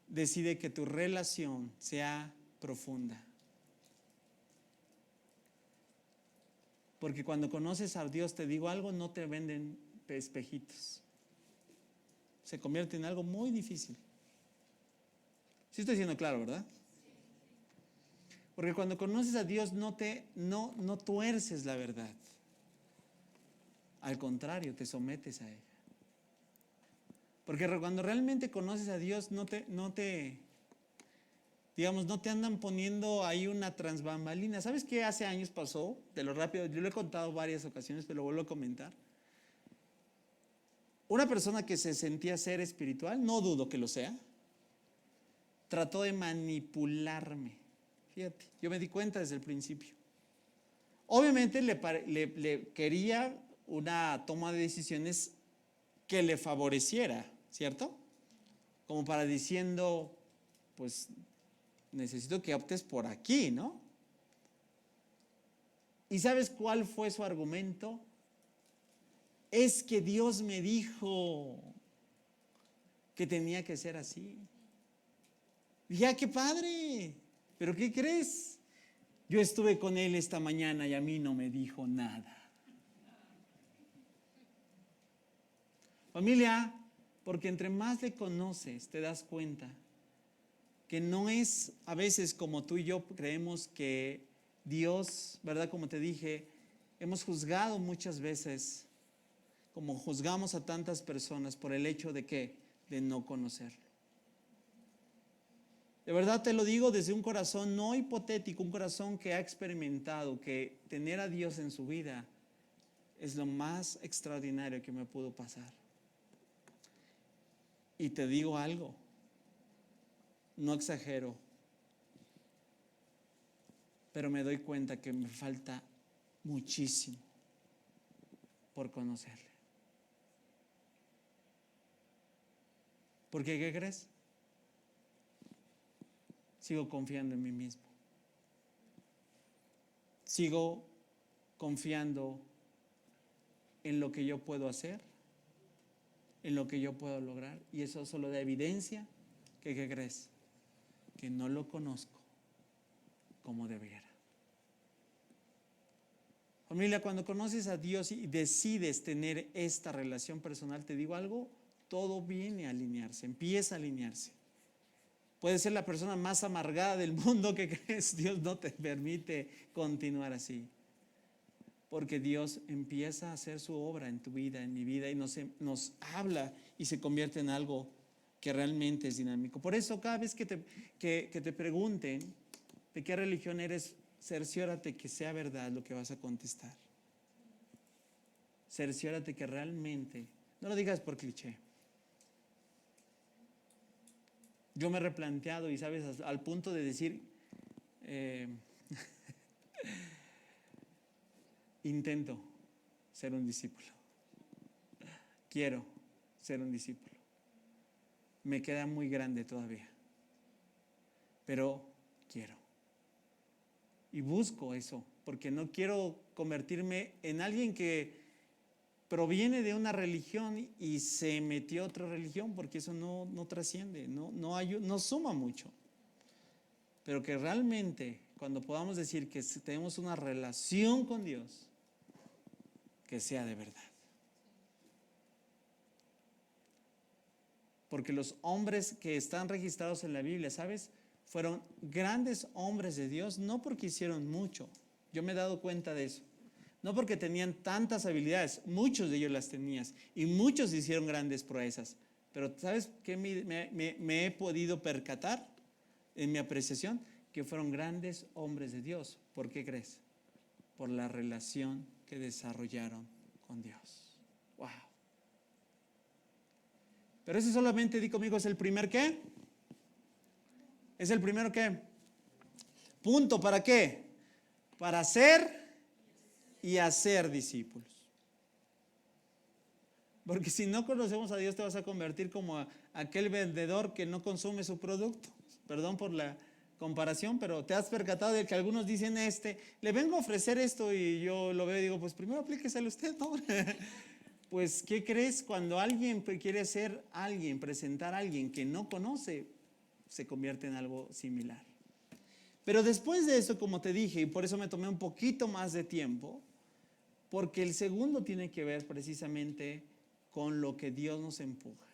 decide que tu relación sea profunda. Porque cuando conoces a Dios, te digo algo, no te venden espejitos. Se convierte en algo muy difícil. Sí estoy siendo claro, ¿verdad? Porque cuando conoces a Dios no tuerces la verdad. Al contrario, te sometes a ella. Porque cuando realmente conoces a Dios no te andan poniendo ahí una transbambalina. ¿Sabes qué hace años pasó? De lo rápido, yo lo he contado varias ocasiones, pero lo vuelvo a comentar. Una persona que se sentía ser espiritual, no dudo que lo sea, trató de manipularme. Fíjate, yo me di cuenta desde el principio. Obviamente le quería una toma de decisiones que le favoreciera, ¿cierto? Como para diciendo, pues necesito que optes por aquí, ¿no? ¿Y sabes cuál fue su argumento? Es que Dios me dijo que tenía que ser así. Dije, ¡ah, qué padre! ¿Pero qué crees? Yo estuve con él esta mañana y a mí no me dijo nada. Familia, porque entre más le conoces, te das cuenta que no es a veces como tú y yo creemos que Dios, ¿verdad? Como te dije, hemos juzgado muchas veces, como juzgamos a tantas personas por el hecho de ¿qué? De no conocerlo. De verdad te lo digo desde un corazón no hipotético, un corazón que ha experimentado que tener a Dios en su vida es lo más extraordinario que me pudo pasar. Y te digo algo, no exagero, pero me doy cuenta que me falta muchísimo por conocerle. Porque, ¿qué crees? Sigo confiando en mí mismo. Sigo confiando en lo que yo puedo hacer, en lo que yo puedo lograr. Y eso solo da evidencia que, ¿qué crees? Que no lo conozco como debiera. Familia, cuando conoces a Dios y decides tener esta relación personal, te digo algo, todo viene a alinearse, empieza a alinearse. Puedes ser la persona más amargada del mundo que crees, Dios no te permite continuar así. Porque Dios empieza a hacer su obra en tu vida, en mi vida, y nos habla y se convierte en algo que realmente es dinámico. Por eso cada vez que te pregunten de qué religión eres, cerciórate que sea verdad lo que vas a contestar. Cerciórate que realmente, no lo digas por cliché. Yo me he replanteado y sabes, al punto de decir, intento ser un discípulo. Quiero ser un discípulo. Me queda muy grande todavía, pero quiero. Y busco eso, porque no quiero convertirme en alguien que proviene de una religión y se metió a otra religión, porque eso no trasciende, no suma mucho. Pero que realmente, cuando podamos decir que tenemos una relación con Dios, que sea de verdad. Porque los hombres que están registrados en la Biblia, ¿sabes? Fueron grandes hombres de Dios, no porque hicieron mucho. Yo me he dado cuenta de eso. No porque tenían tantas habilidades, muchos de ellos las tenían y muchos hicieron grandes proezas. Pero ¿sabes qué me he podido percatar en mi apreciación? que fueron grandes hombres de Dios. ¿Por qué crees? Por la relación que desarrollaron con Dios. Wow. Pero ese solamente, di conmigo, es el primer ¿qué? ¿Es el primero qué? Punto, ¿para qué? Para ser y hacer discípulos. Porque si no conocemos a Dios, te vas a convertir como aquel vendedor que no consume su producto. Perdón por la comparación, pero te has percatado de que algunos dicen, le vengo a ofrecer esto, y yo lo veo y digo, pues primero aplíqueselo usted, ¿no? Pues, ¿qué crees? Cuando alguien quiere ser alguien, presentar a alguien que no conoce, se convierte en algo similar. Pero después de eso, como te dije, y por eso me tomé un poquito más de tiempo, porque el segundo tiene que ver precisamente con lo que Dios nos empuja.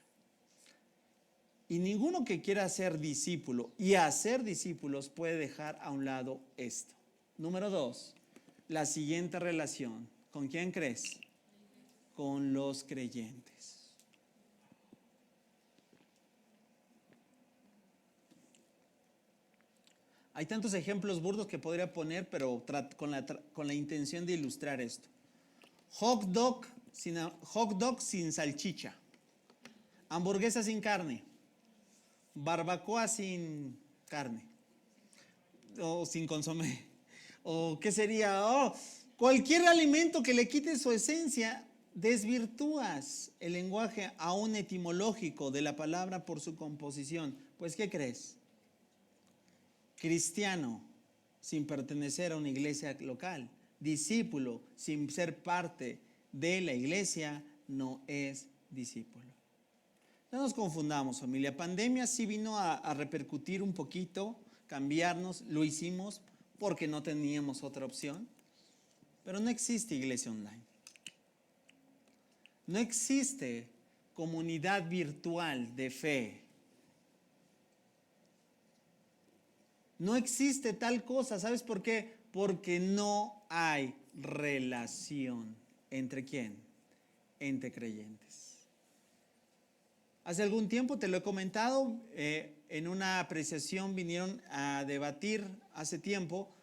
Y ninguno que quiera ser discípulo y hacer discípulos puede dejar a un lado esto. Número 2, la siguiente relación. ¿Con quién crees? Con los creyentes. Hay tantos ejemplos burdos que podría poner, pero con la intención de ilustrar esto. Hot dog sin salchicha, hamburguesa sin carne, barbacoa sin carne, o sin consomé, o qué sería, cualquier alimento que le quite su esencia, desvirtúas el lenguaje aún etimológico de la palabra por su composición. Pues, ¿qué crees? Cristiano sin pertenecer a una iglesia local, discípulo sin ser parte de la iglesia, no es discípulo. No nos confundamos, familia. Pandemia sí vino a repercutir un poquito, cambiarnos, lo hicimos porque no teníamos otra opción, pero no existe iglesia online. No existe comunidad virtual de fe. No existe tal cosa. ¿Sabes por qué? Porque no hay relación. ¿Entre quién? Entre creyentes. Hace algún tiempo te lo he comentado, en una apreciación vinieron a debatir hace tiempo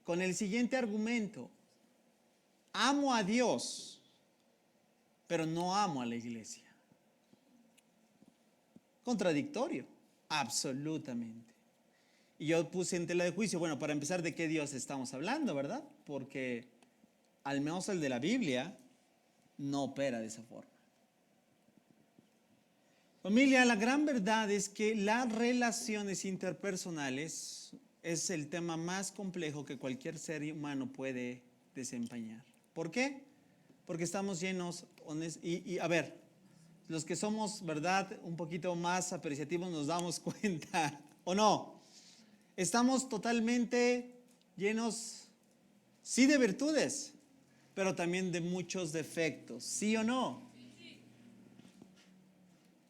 con el siguiente argumento: amo a Dios, pero no amo a la iglesia. Contradictorio, absolutamente. Y yo puse en tela de juicio, bueno, para empezar, ¿de qué Dios estamos hablando, verdad? Porque al menos el de la Biblia no opera de esa forma. Familia, la gran verdad es que las relaciones interpersonales es el tema más complejo que cualquier ser humano puede desempeñar. ¿Por qué? Porque estamos llenos, y a ver, los que somos, ¿verdad?, un poquito más apreciativos nos damos cuenta, ¿o no? Estamos totalmente llenos, sí, de virtudes, pero también de muchos defectos, ¿sí o no?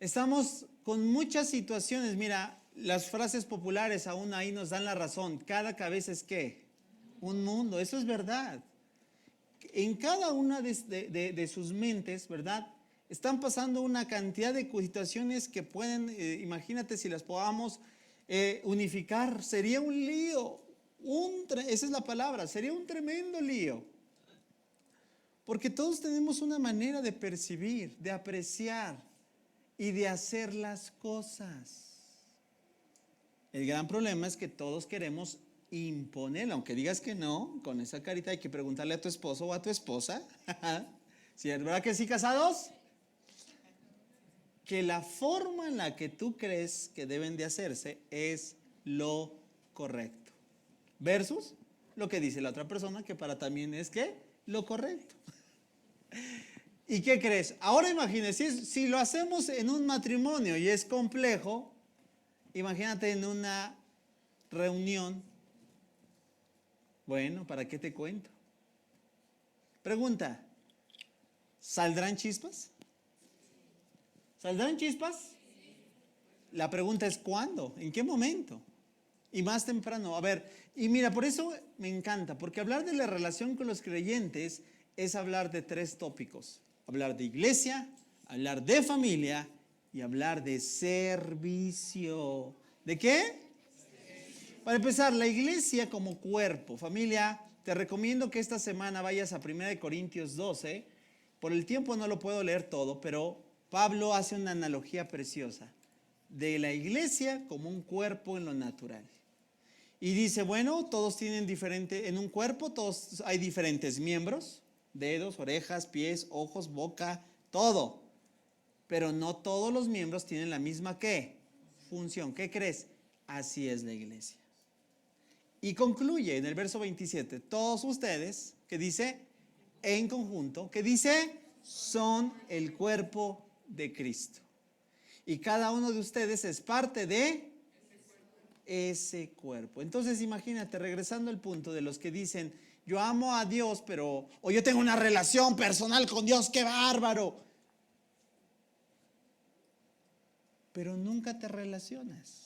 Estamos con muchas situaciones. Mira, las frases populares aún ahí nos dan la razón. Cada cabeza es ¿qué? Un mundo. Eso es verdad. En cada una de sus mentes, ¿verdad?, están pasando una cantidad de situaciones que pueden, imagínate si las podamos unificar, sería un lío. Esa es la palabra, sería un tremendo lío. Porque todos tenemos una manera de percibir, de apreciar y de hacer las cosas. El gran problema es que todos queremos imponer, aunque digas que no, con esa carita hay que preguntarle a tu esposo o a tu esposa, ¿sí, es verdad que sí, casados? Que la forma en la que tú crees que deben de hacerse es lo correcto, versus lo que dice la otra persona, que para también es ¿qué? Lo correcto. ¿Y qué crees? Ahora imagínense, si lo hacemos en un matrimonio y es complejo, imagínate en una reunión. Bueno, ¿para qué te cuento? Pregunta, ¿saldrán chispas? ¿Saldrán chispas? La pregunta es ¿cuándo? ¿En qué momento? Y más temprano. A ver, y mira, por eso me encanta, porque hablar de la relación con los creyentes es hablar de 3 tópicos. Hablar de iglesia, hablar de familia y hablar de servicio. ¿De qué? Para empezar, la iglesia como cuerpo. Familia, te recomiendo que esta semana vayas a 1 Corintios 12. Por el tiempo no lo puedo leer todo, pero Pablo hace una analogía preciosa de la iglesia como un cuerpo en lo natural. Y dice, bueno, todos tienen diferente, en un cuerpo todos hay diferentes miembros, dedos, orejas, pies, ojos, boca, todo. Pero no todos los miembros tienen la misma ¿qué? Función. ¿Qué crees? Así es la iglesia. Y concluye en el verso 27, todos ustedes, que dice, en conjunto, que dice, son el cuerpo de Cristo. Y cada uno de ustedes es parte de ese cuerpo. Entonces imagínate, regresando al punto de los que dicen, yo amo a Dios, pero, o yo tengo una relación personal con Dios, qué bárbaro. Pero nunca te relacionas.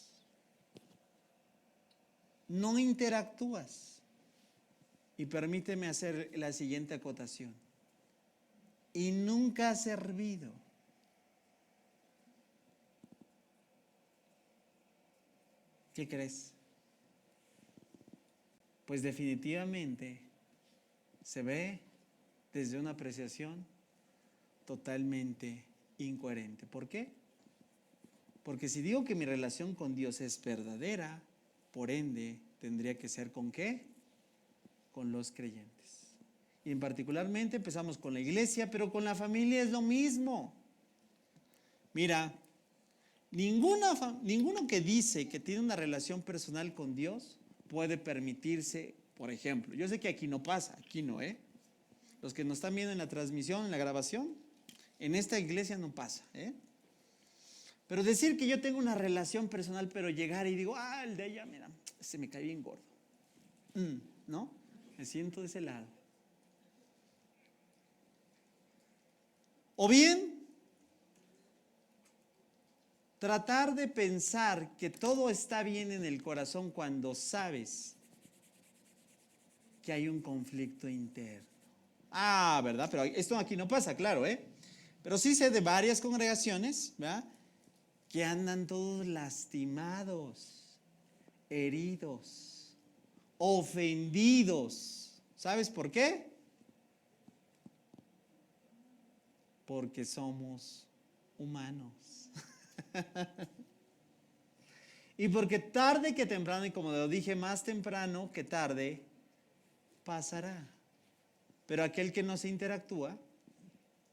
No interactúas. Y permíteme hacer la siguiente acotación. Y nunca has servido. ¿Qué crees? Pues definitivamente se ve desde una apreciación totalmente incoherente. ¿Por qué? Porque si digo que mi relación con Dios es verdadera, por ende, tendría que ser ¿con qué? Con los creyentes. Y en particularmente empezamos con la iglesia, pero con la familia es lo mismo. Mira, ninguno que dice que tiene una relación personal con Dios puede permitirse, por ejemplo, yo sé que aquí no pasa, aquí no, los que nos están viendo en la transmisión, en la grabación, en esta iglesia no pasa, Pero decir que yo tengo una relación personal, pero llegar y digo, el de ella, mira, se me cae bien gordo. ¿No? Me siento de ese lado. O bien, tratar de pensar que todo está bien en el corazón cuando sabes que hay un conflicto interno. ¿Verdad? Pero esto aquí no pasa, claro, Pero sí sé de varias congregaciones, ¿verdad?, que andan todos lastimados, heridos, ofendidos. ¿Sabes por qué? Porque somos humanos. Y porque tarde que temprano, y como lo dije, más temprano que tarde, pasará. Pero aquel que no se interactúa,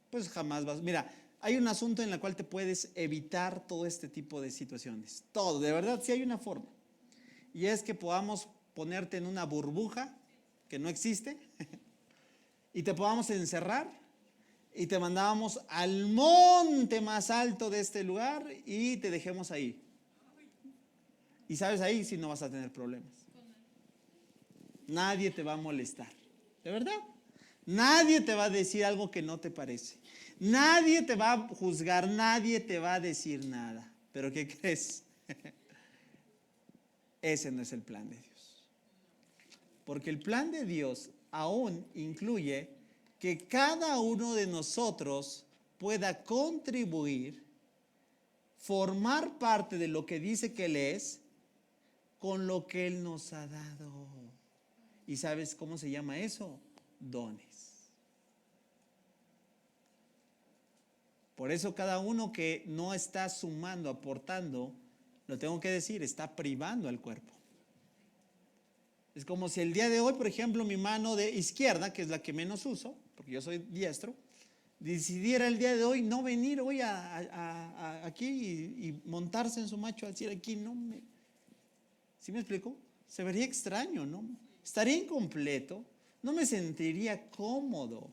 pues jamás vas. Mira, hay un asunto en el cual te puedes evitar todo este tipo de situaciones. Todo, de verdad, sí hay una forma. Y es que podamos ponerte en una burbuja que no existe y te podamos encerrar y te mandábamos al monte más alto de este lugar y te dejemos ahí. Y sabes, ahí sí no vas a tener problemas. Nadie te va a molestar, ¿de verdad? Nadie te va a decir algo que no te parece. Nadie te va a juzgar, nadie te va a decir nada. ¿Pero qué crees? Ese no es el plan de Dios. Porque el plan de Dios aún incluye que cada uno de nosotros pueda contribuir, formar parte de lo que dice que Él es, con lo que Él nos ha dado. ¿Y sabes cómo se llama eso? Dones. Por eso cada uno que no está sumando, aportando, lo tengo que decir, está privando al cuerpo. Es como si el día de hoy, por ejemplo, mi mano de izquierda, que es la que menos uso, porque yo soy diestro, decidiera el día de hoy no venir hoy aquí y montarse en su macho al decir aquí, no me... ¿Sí me explico? Se vería extraño, ¿no? Estaría incompleto, no me sentiría cómodo.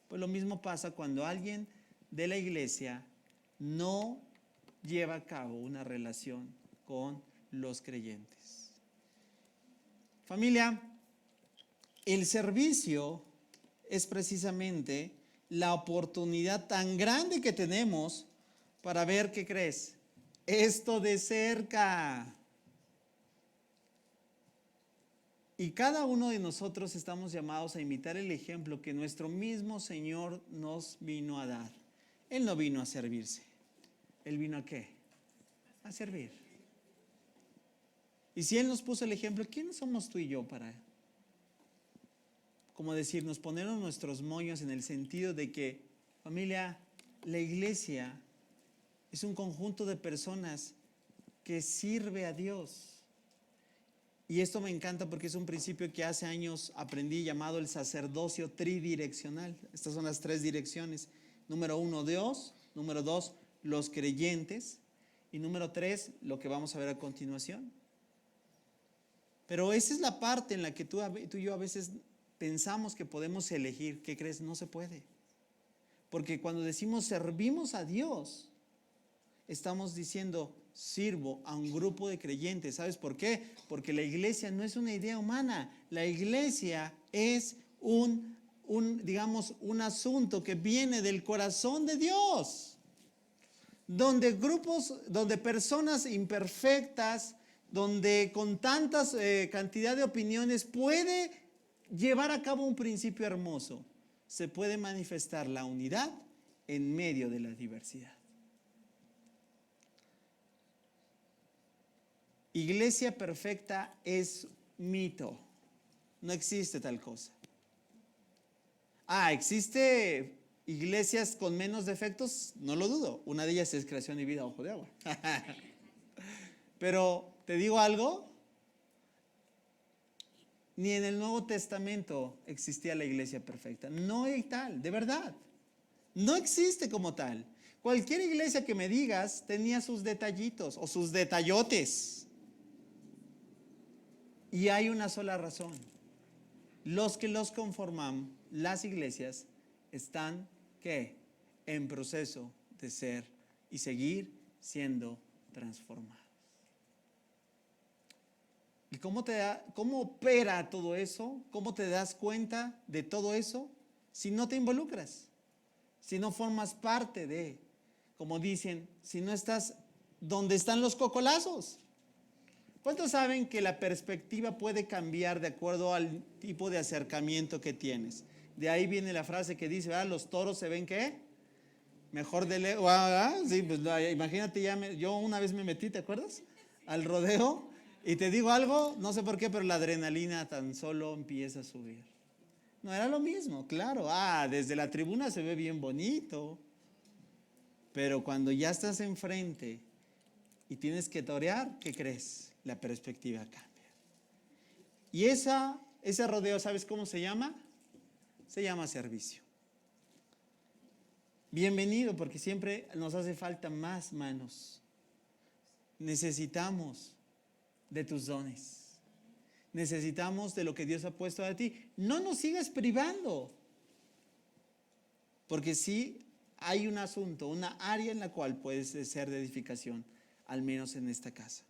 Pues lo mismo pasa cuando alguien de la iglesia no lleva a cabo una relación con los creyentes. Familia, el servicio es precisamente la oportunidad tan grande que tenemos para ver, ¿qué crees? Esto de cerca. Y cada uno de nosotros estamos llamados a imitar el ejemplo que nuestro mismo Señor nos vino a dar. Él no vino a servirse. ¿Él vino a qué? A servir. Y si Él nos puso el ejemplo, ¿quiénes somos tú y yo para, como decirnos, ponernos nuestros moños en el sentido de que, familia, la iglesia es un conjunto de personas que sirve a Dios? Y esto me encanta porque es un principio que hace años aprendí llamado el sacerdocio tridireccional. Estas son las 3 direcciones. Número 1, Dios. Número 2, los creyentes. Y número 3, lo que vamos a ver a continuación. Pero esa es la parte en la que tú y yo a veces pensamos que podemos elegir. ¿Qué crees? No se puede. Porque cuando decimos servimos a Dios, estamos diciendo sirvo a un grupo de creyentes. ¿Sabes por qué? Porque la iglesia no es una idea humana. La iglesia es digamos, un asunto que viene del corazón de Dios. Donde personas imperfectas, donde con tantas cantidad de opiniones puede llevar a cabo un principio hermoso. Se puede manifestar la unidad en medio de la diversidad. Iglesia perfecta es mito. No existe tal cosa. ¿Existe iglesias con menos defectos? No lo dudo. Una de ellas es Creación y Vida Ojo de Agua. Pero, ¿te digo algo? Ni en el Nuevo Testamento existía la iglesia perfecta. No hay tal, de verdad. No existe como tal. Cualquier iglesia que me digas tenía sus detallitos o sus detallotes. Y hay una sola razón. Los que los conforman, las iglesias, están, ¿qué? En proceso de ser y seguir siendo transformados. ¿Y cómo opera todo eso? ¿Cómo te das cuenta de todo eso? Si no te involucras, si no formas parte de, como dicen, si no estás donde están los cocolazos. ¿Cuántos saben que la perspectiva puede cambiar de acuerdo al tipo de acercamiento que tienes? De ahí viene la frase que dice, los toros se ven, ¿qué? Mejor de lejos. Sí, pues imagínate, yo una vez me metí, ¿te acuerdas? Al rodeo. Y te digo algo, no sé por qué, pero la adrenalina tan solo empieza a subir. No era lo mismo, claro. Desde la tribuna se ve bien bonito. Pero cuando ya estás enfrente y tienes que torear, ¿qué crees? La perspectiva cambia. Y ese rodeo, ¿sabes cómo se llama? Se llama servicio. Bienvenido, porque siempre nos hace falta más manos. Necesitamos de tus dones. Necesitamos de lo que Dios ha puesto a ti. No nos sigas privando. Porque sí hay un asunto, una área en la cual puedes ser de edificación, al menos en esta casa.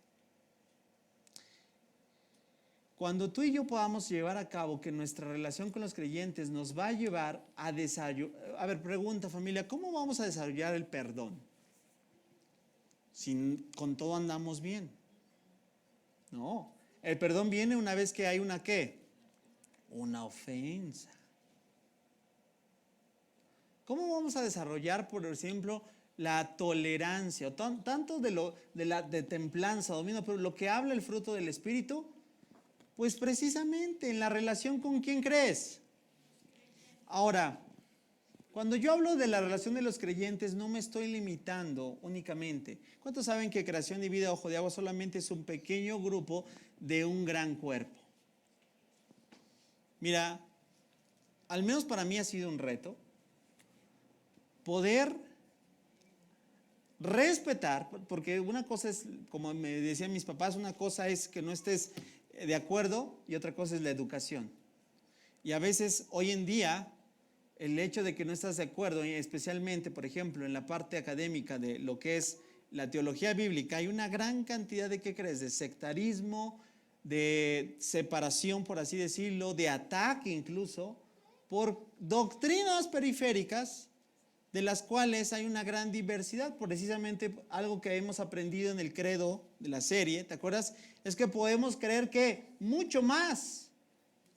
Cuando tú y yo podamos llevar a cabo que nuestra relación con los creyentes nos va a llevar a desarrollar. A ver, pregunta familia, ¿cómo vamos a desarrollar el perdón? Si con todo andamos bien. No, el perdón viene una vez que hay una ¿qué? Una ofensa. ¿Cómo vamos a desarrollar, por ejemplo, la tolerancia? Tanto de templanza, dominio, pero lo que habla el fruto del Espíritu, pues precisamente en la relación con quién crees. Ahora, cuando yo hablo de la relación de los creyentes, no me estoy limitando únicamente. ¿Cuántos saben que Creación y Vida Ojo de Agua solamente es un pequeño grupo de un gran cuerpo? Mira, al menos para mí ha sido un reto poder respetar, porque una cosa es, como me decían mis papás, una cosa es que no estés de acuerdo y otra cosa es la educación. Y a veces hoy en día el hecho de que no estás de acuerdo, especialmente por ejemplo en la parte académica de lo que es la teología bíblica, hay una gran cantidad de, ¿qué crees?, de sectarismo, de separación, por así decirlo, de ataque incluso por doctrinas periféricas de las cuales hay una gran diversidad. Precisamente algo que hemos aprendido en el credo de la serie, ¿te acuerdas? Es que podemos creer que mucho más,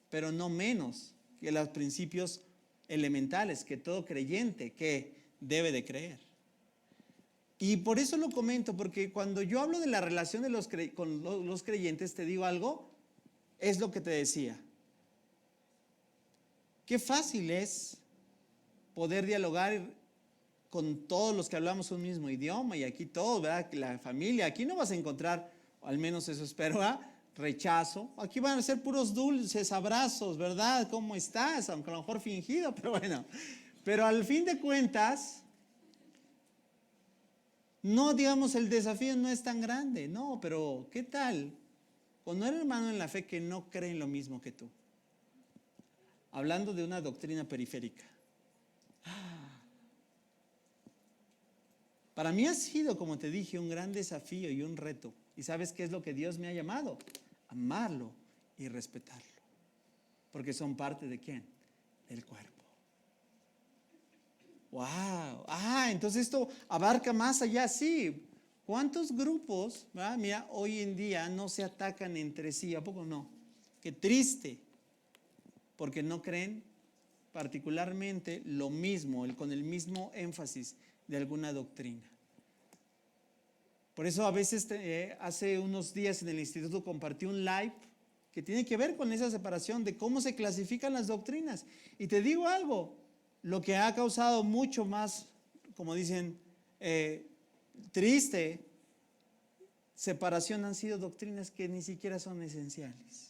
pero no menos que los principios elementales que todo creyente que debe de creer. Y por eso lo comento, porque cuando yo hablo de la relación de con los creyentes, te digo algo, es lo que te decía. Qué fácil es poder dialogar con todos los que hablamos un mismo idioma y aquí todos, ¿verdad? La familia, aquí no vas a encontrar, o al menos eso espero, ¿verdad? Rechazo. Aquí van a ser puros dulces abrazos, ¿verdad? ¿Cómo estás? Aunque a lo mejor fingido, pero bueno. Pero al fin de cuentas, no, digamos, el desafío no es tan grande, no, pero ¿qué tal con un hermano en la fe que no cree en lo mismo que tú? Hablando de una doctrina periférica. Para mí ha sido, como te dije, un gran desafío y un reto. ¿Y sabes qué es lo que Dios me ha llamado? Amarlo y respetarlo. Porque son parte de ¿quién? Del cuerpo. ¡Wow! Entonces esto abarca más allá, sí. ¿Cuántos grupos, ¿verdad? Mira, hoy en día no se atacan entre sí? ¿A poco no? Qué triste. Porque no creen particularmente lo mismo, con el mismo énfasis de alguna doctrina. Por eso a veces hace unos días en el instituto compartí un live que tiene que ver con esa separación de cómo se clasifican las doctrinas. Y te digo algo, lo que ha causado mucho más, como dicen, triste separación han sido doctrinas que ni siquiera son esenciales.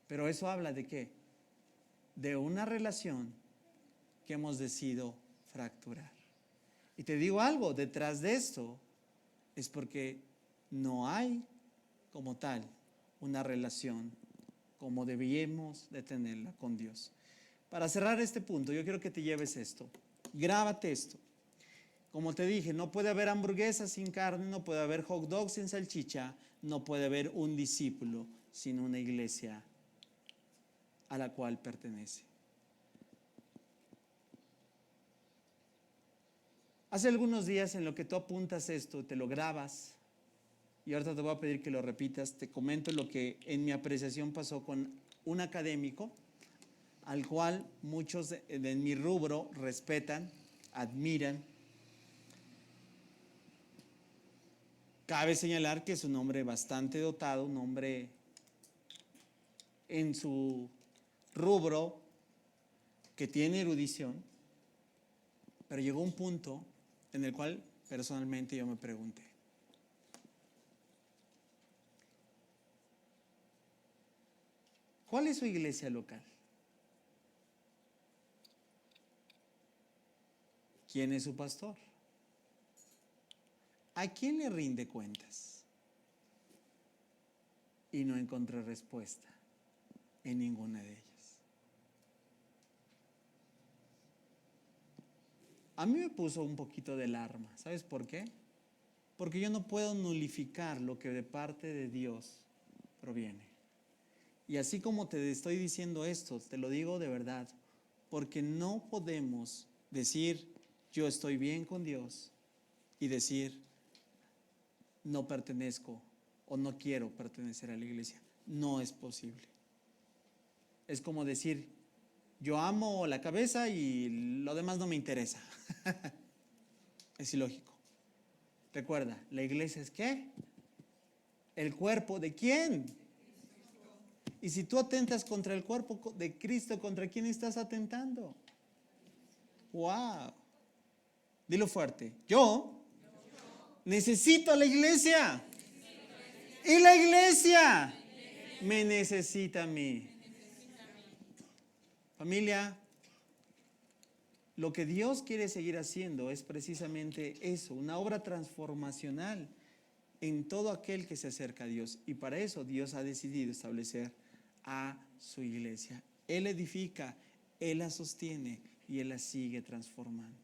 Pero eso habla de ¿qué? De una relación que hemos decidido fracturar. Y te digo algo, detrás de esto es porque no hay como tal una relación como debíamos de tenerla con Dios. Para cerrar este punto, yo quiero que te lleves esto. Grábate esto. Como te dije, no puede haber hamburguesas sin carne, no puede haber hot dogs sin salchicha, no puede haber un discípulo sin una iglesia a la cual pertenece. Hace algunos días en lo que tú apuntas esto, te lo grabas, y ahorita te voy a pedir que lo repitas, te comento lo que en mi apreciación pasó con un académico, al cual muchos de mi rubro respetan, admiran. Cabe señalar que es un hombre bastante dotado, un hombre en su rubro que tiene erudición, pero llegó un punto en el cual personalmente yo me pregunté, ¿cuál es su iglesia local? ¿Quién es su pastor? ¿A quién le rinde cuentas? Y no encontré respuesta en ninguna de ellas. A mí me puso un poquito de alarma. ¿Sabes por qué? Porque yo no puedo nulificar lo que de parte de Dios proviene. Y así como te estoy diciendo esto, te lo digo de verdad, porque no podemos decir yo estoy bien con Dios y decir no pertenezco o no quiero pertenecer a la iglesia. No es posible. Es como decir yo amo la cabeza y lo demás no me interesa. Es ilógico. Recuerda, la iglesia es ¿qué? ¿El cuerpo de quién? Y si tú atentas contra el cuerpo de Cristo, ¿contra quién estás atentando? ¡Wow! Dilo fuerte. Yo necesito a la iglesia. Y la iglesia me necesita a mí. Familia, lo que Dios quiere seguir haciendo es precisamente eso, una obra transformacional en todo aquel que se acerca a Dios. Y para eso Dios ha decidido establecer a su iglesia. Él edifica, Él la sostiene y Él la sigue transformando.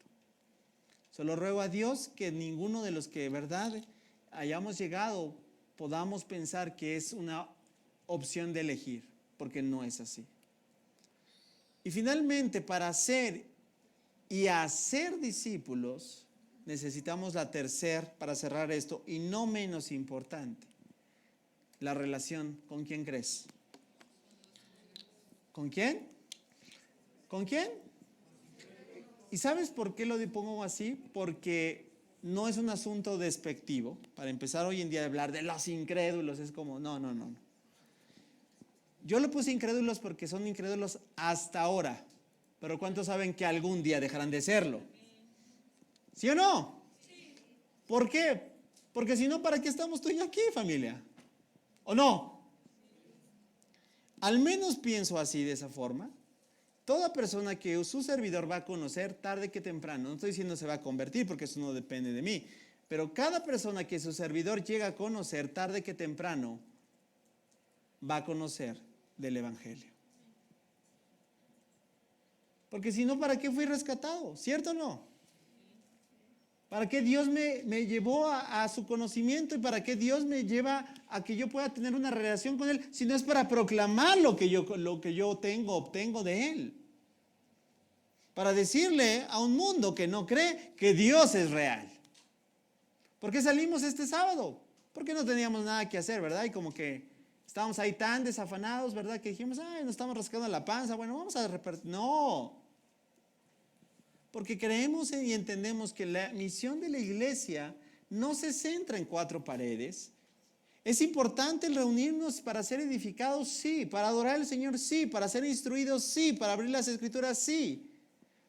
Solo ruego a Dios que ninguno de los que de verdad hayamos llegado podamos pensar que es una opción de elegir, porque no es así. Y finalmente, para ser y hacer discípulos, necesitamos la tercera, para cerrar esto, y no menos importante, la relación con quién crees. ¿Con quién? ¿Con quién? ¿Y sabes por qué lo pongo así? Porque no es un asunto despectivo. Para empezar hoy en día a hablar de los incrédulos, es como, no. Yo le puse incrédulos porque son incrédulos hasta ahora. Pero ¿cuántos saben que algún día dejarán de serlo? ¿Sí o no? ¿Por qué? Porque si no, ¿para qué estamos tú y yo aquí, familia? ¿O no? Al menos pienso así, de esa forma. Toda persona que su servidor va a conocer tarde que temprano, no estoy diciendo se va a convertir porque eso no depende de mí, pero cada persona que su servidor llega a conocer tarde que temprano va a conocer del Evangelio. Porque si no, ¿para qué fui rescatado? ¿Cierto o no? ¿Para qué Dios me llevó a su conocimiento y para qué Dios me lleva a que yo pueda tener una relación con Él? Si no es para proclamar lo que yo obtengo de Él. Para decirle a un mundo que no cree que Dios es real. ¿Por qué salimos este sábado? Porque no teníamos nada que hacer, ¿verdad? Y como que estábamos ahí tan desafanados, ¿verdad? Que dijimos, ay, nos estamos rascando la panza, bueno, vamos a repartir. No. Porque creemos y entendemos que la misión de la iglesia no se centra en 4 paredes. Es importante el reunirnos para ser edificados, sí. Para adorar al Señor, sí. Para ser instruidos, sí. Para abrir las escrituras, sí.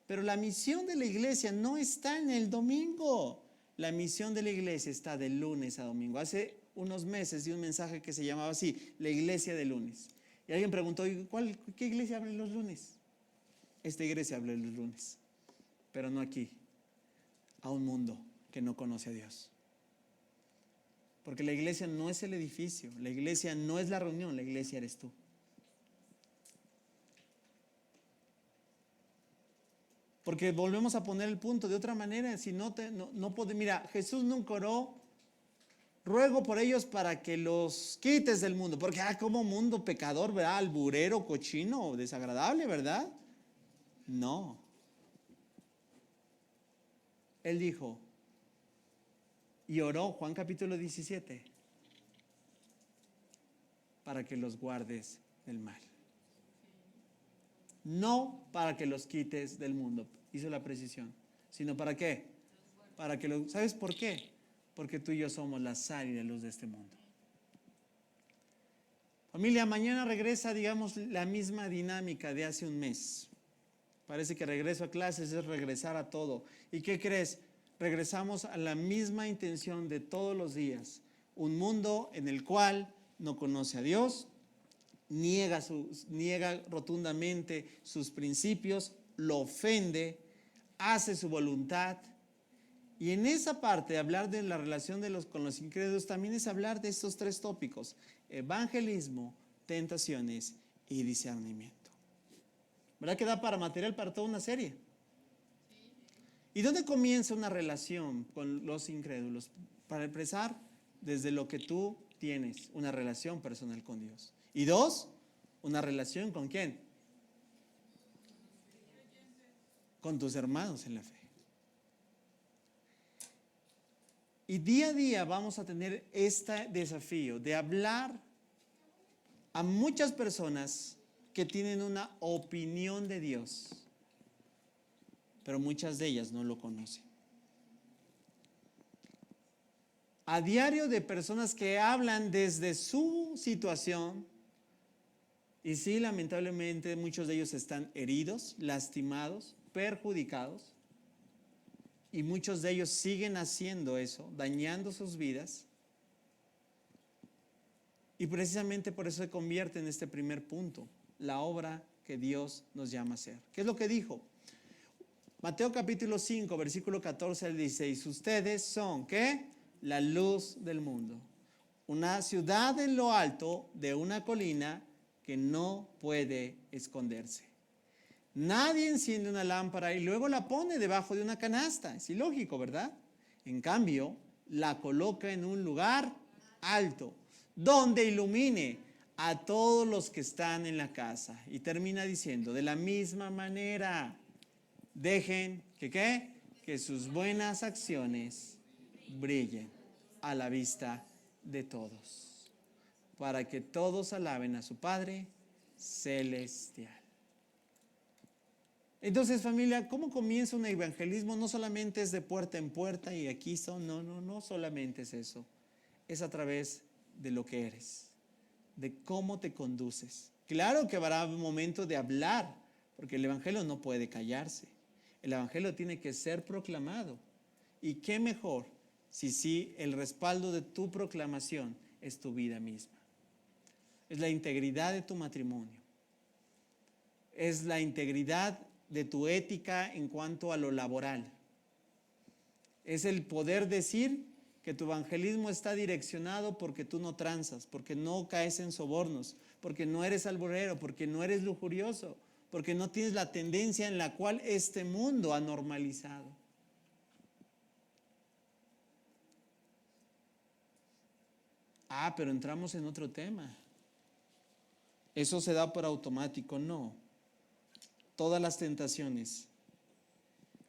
Pero la misión de la iglesia no está en el domingo. La misión de la iglesia está de lunes a domingo. Hace unos meses di un mensaje que se llamaba así, la iglesia de lunes. Y alguien preguntó, ¿qué iglesia habla los lunes? Esta iglesia habla los lunes, pero no aquí, a un mundo que no conoce a Dios. Porque la iglesia no es el edificio, la iglesia no es la reunión, la iglesia eres tú. Porque volvemos a poner el punto de otra manera, si no puede, mira, Jesús nunca oró, ruego por ellos para que los quites del mundo, porque como mundo pecador, ¿verdad? Alburero, cochino, desagradable, ¿verdad? No. Él dijo, y oró, Juan capítulo 17, para que los guardes del mal. No para que los quites del mundo, hizo la precisión, sino para qué, ¿sabes por qué? Porque tú y yo somos la sal y la luz de este mundo. Familia, mañana regresa, digamos, la misma dinámica de hace un mes. Parece que regreso a clases es regresar a todo. ¿Y qué crees? Regresamos a la misma intención de todos los días. Un mundo en el cual no conoce a Dios, niega rotundamente sus principios, lo ofende, hace su voluntad. Y en esa parte, hablar de la relación con los incrédulos, también es hablar de estos 3 tópicos: evangelismo, tentaciones y discernimiento. ¿Verdad que da para material para toda una serie? ¿Y dónde comienza una relación con los incrédulos? Para empezar, desde lo que tú tienes, una relación personal con Dios. Y 2, una relación ¿con quién? Con tus hermanos en la fe. Y día a día vamos a tener este desafío de hablar a muchas personas que tienen una opinión de Dios, pero muchas de ellas no lo conocen. A diario de personas que hablan desde su situación, y sí, lamentablemente muchos de ellos están heridos, lastimados, perjudicados, y muchos de ellos siguen haciendo eso, dañando sus vidas. Y precisamente por eso se convierte en este primer punto, la obra que Dios nos llama a hacer. ¿Qué es lo que dijo? Mateo capítulo 5, versículo 14 al 16. Ustedes son, ¿qué? La luz del mundo. Una ciudad en lo alto de una colina que no puede esconderse. Nadie enciende una lámpara y luego la pone debajo de una canasta. Es ilógico, ¿verdad? En cambio, la coloca en un lugar alto, donde ilumine a todos los que están en la casa. Y termina diciendo, de la misma manera, dejen que sus buenas acciones brillen a la vista de todos, para que todos alaben a su Padre celestial. Entonces, familia, ¿cómo comienza un evangelismo? No solamente es de puerta en puerta y aquí son, no solamente es eso. Es a través de lo que eres, de cómo te conduces. Claro que habrá un momento de hablar, porque el evangelio no puede callarse. El evangelio tiene que ser proclamado. Y qué mejor si el respaldo de tu proclamación es tu vida misma. Es la integridad de tu matrimonio. Es la integridad de tu ética en cuanto a lo laboral. Es el poder decir que tu evangelismo está direccionado porque tú no transas, porque no caes en sobornos, porque no eres alburero, porque no eres lujurioso, porque no tienes la tendencia en la cual este mundo ha normalizado. Pero entramos en otro tema. ¿Eso se da por automático? No. Todas las tentaciones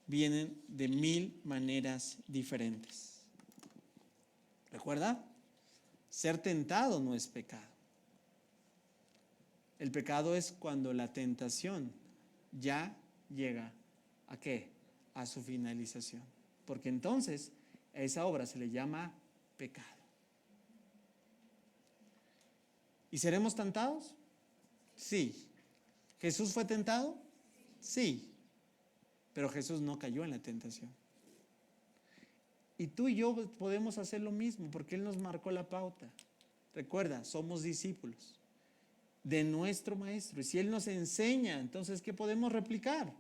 vienen de 1000 maneras diferentes. ¿Recuerda? Ser tentado no es pecado. El pecado es cuando la tentación ya llega ¿a qué? A su finalización. Porque entonces a esa obra se le llama pecado. ¿Y seremos tentados? Sí. ¿Jesús fue tentado? Sí. Pero Jesús no cayó en la tentación. Y tú y yo podemos hacer lo mismo porque Él nos marcó la pauta. Recuerda, somos discípulos de nuestro Maestro. Y si Él nos enseña, entonces, ¿qué podemos replicar?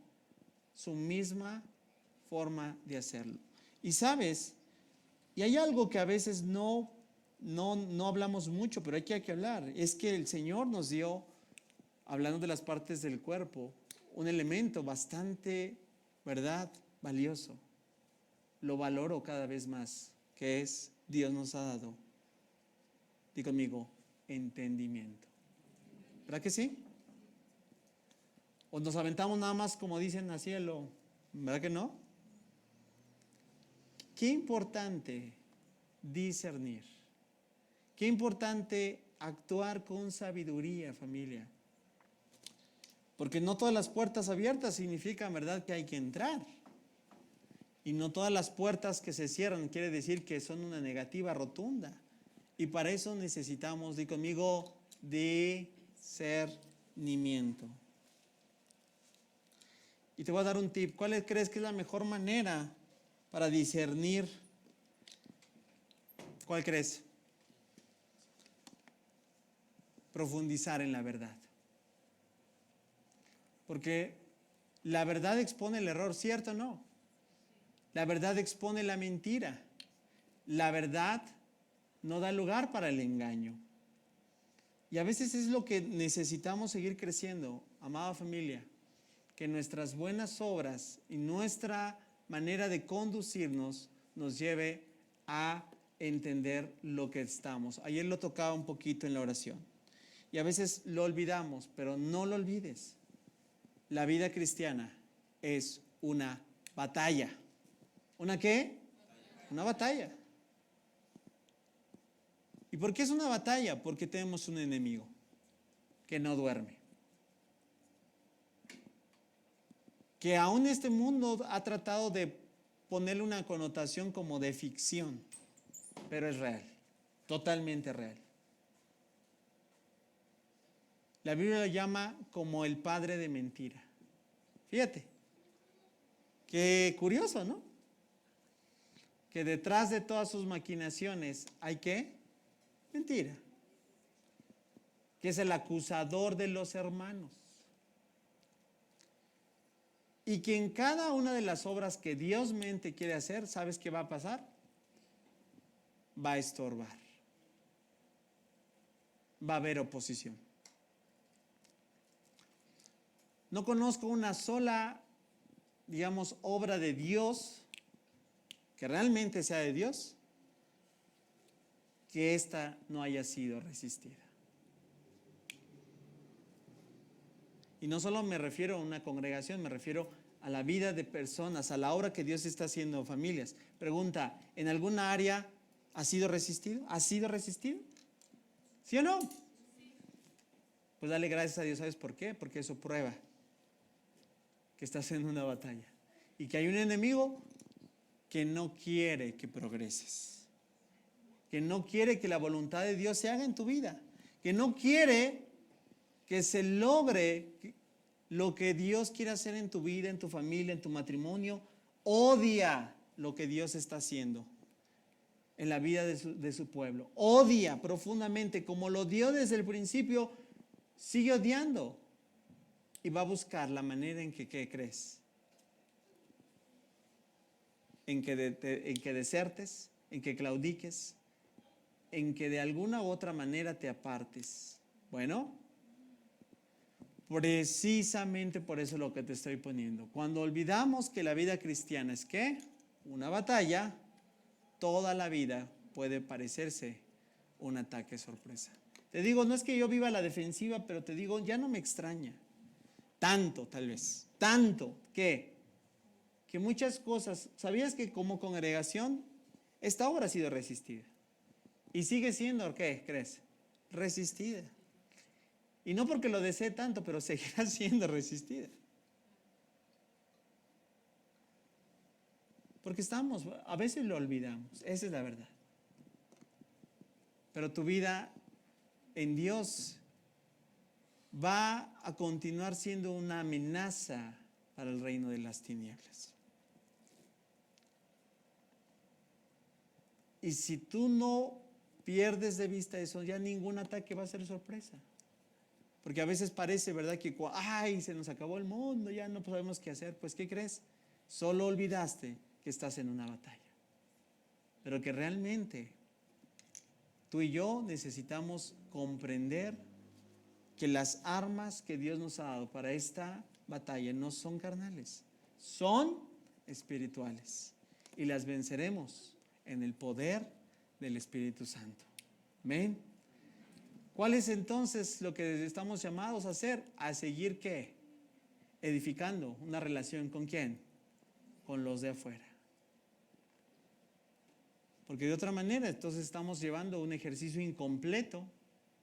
Su misma forma de hacerlo. Y sabes, y hay algo que a veces no hablamos mucho, pero hay que hablar. Es que el Señor nos dio, hablando de las partes del cuerpo, un elemento bastante, ¿verdad?, valioso. Lo valoro cada vez más, que es, Dios nos ha dado, di conmigo, entendimiento. ¿Verdad que sí? O nos aventamos nada más como dicen a cielo, ¿verdad que no? Qué importante discernir. Qué importante actuar con sabiduría, familia. Porque no todas las puertas abiertas significan, ¿verdad?, que hay que entrar. Y no todas las puertas que se cierran quiere decir que son una negativa rotunda. Y para eso necesitamos, di conmigo, discernimiento. Y te voy a dar un tip. ¿Cuál crees que es la mejor manera para discernir? ¿Cuál crees? Profundizar en la verdad. Porque la verdad expone el error, ¿cierto o no? La verdad expone la mentira. La verdad no da lugar para el engaño. Y a veces es lo que necesitamos seguir creciendo, amada familia, que nuestras buenas obras y nuestra manera de conducirnos nos lleve a entender lo que estamos. Ayer lo tocaba un poquito en la oración. Y a veces lo olvidamos, pero no lo olvides. La vida cristiana es una batalla. ¿Una qué? Una batalla. ¿Y por qué es una batalla? Porque tenemos un enemigo que no duerme. Que aún este mundo ha tratado de ponerle una connotación como de ficción, pero es real, totalmente real. La Biblia lo llama como el padre de mentira. Fíjate, qué curioso, ¿no? Que detrás de todas sus maquinaciones hay ¿qué? Mentira. Que es el acusador de los hermanos. Y que en cada una de las obras que Dios mente quiere hacer, ¿sabes qué va a pasar? Va a estorbar. Va a haber oposición. No conozco una sola, digamos, obra de Dios que realmente sea de Dios, que ésta no haya sido resistida. Y no solo me refiero a una congregación, me refiero a la vida de personas, a la obra que Dios está haciendo en familias. Pregunta, ¿en alguna área ha sido resistido? ¿Ha sido resistido? ¿Sí o no? Pues dale gracias a Dios. ¿Sabes por qué? Porque eso prueba que estás en una batalla y que hay un enemigo que no quiere que progreses, que no quiere que la voluntad de Dios se haga en tu vida, que no quiere que se logre lo que Dios quiere hacer en tu vida, en tu familia, en tu matrimonio. Odia lo que Dios está haciendo en la vida de su pueblo. Odia profundamente, como lo odió desde el principio, sigue odiando y va a buscar la manera en que, ¿qué crees? En que desertes, en que claudiques, en que de alguna u otra manera te apartes. Bueno, precisamente por eso es lo que te estoy poniendo. Cuando olvidamos que la vida cristiana es ¿qué? Una batalla, toda la vida puede parecerse un ataque sorpresa. Te digo, no es que yo viva a la defensiva, pero te digo, ya no me extraña. Tanto, tal vez. Tanto que muchas cosas, ¿sabías que como congregación esta obra ha sido resistida? Y sigue siendo, ¿qué crees? Resistida. Y no porque lo desee tanto, pero seguirá siendo resistida. Porque a veces lo olvidamos, esa es la verdad. Pero tu vida en Dios va a continuar siendo una amenaza para el reino de las tinieblas. Y si tú no pierdes de vista eso, ya ningún ataque va a ser sorpresa. Porque a veces parece, ¿verdad? Que ¡ay! Se nos acabó el mundo, ya no sabemos qué hacer. Pues, ¿qué crees? Solo olvidaste que estás en una batalla. Pero que realmente tú y yo necesitamos comprender que las armas que Dios nos ha dado para esta batalla no son carnales, son espirituales. Y las venceremos en el poder del Espíritu Santo. Amén. ¿Cuál es entonces lo que estamos llamados a hacer? A seguir ¿qué? Edificando una relación ¿con quién? Con los de afuera. Porque de otra manera entonces estamos llevando un ejercicio incompleto.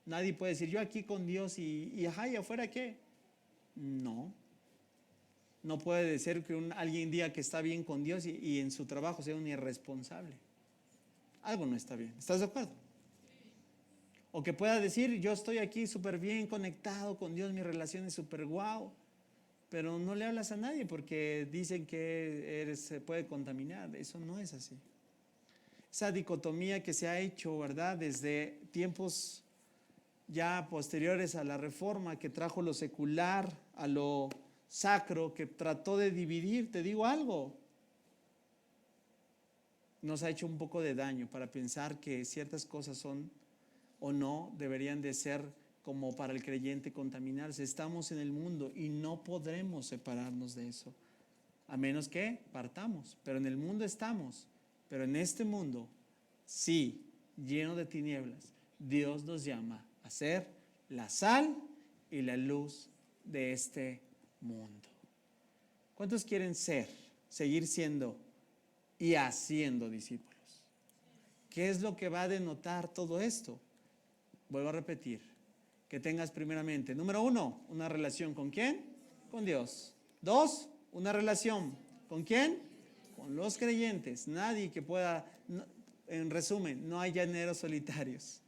Nadie puede decir yo aquí con Dios y afuera ¿qué? No. No puede ser que alguien diga que está bien con Dios y en su trabajo sea un irresponsable. Algo no está bien. ¿Estás de acuerdo? O que pueda decir, yo estoy aquí súper bien conectado con Dios, mi relación es súper guau, pero no le hablas a nadie porque dicen que se puede contaminar. Eso no es así. Esa dicotomía que se ha hecho, ¿verdad? Desde tiempos ya posteriores a la reforma, que trajo lo secular a lo sacro, que trató de dividir, te digo algo, nos ha hecho un poco de daño para pensar que ciertas cosas son o no deberían de ser como para el creyente contaminarse. Estamos en el mundo y no podremos separarnos de eso, a menos que partamos. Pero en el mundo estamos, pero en este mundo, sí, lleno de tinieblas, Dios nos llama a ser la sal y la luz de este mundo. ¿Cuántos quieren seguir siendo y haciendo discípulos? ¿Qué es lo que va a denotar todo esto? Vuelvo a repetir, que tengas primeramente, número 1, una relación ¿con quién? Con Dios. 2, una relación ¿con quién? Con los creyentes. Nadie que pueda, en resumen, no hay llaneros solitarios.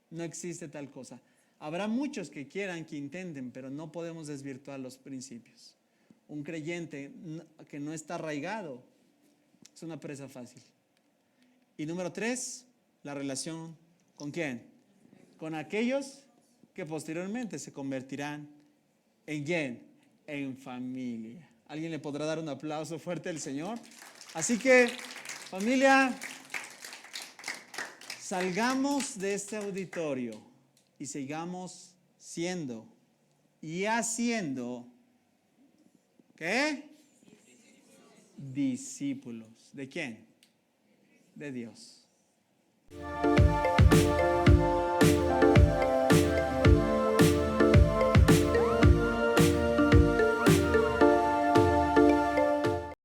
No existe tal cosa. Habrá muchos que quieran, que intenten, pero no podemos desvirtuar los principios. Un creyente que no está arraigado es una presa fácil. Y número 3, la relación ¿con quién? Con aquellos que posteriormente se convertirán en ¿quién? En familia. ¿Alguien le podrá dar un aplauso fuerte al Señor? Así que, familia, salgamos de este auditorio y sigamos siendo y haciendo, ¿qué? Discípulos. ¿De quién? De Dios.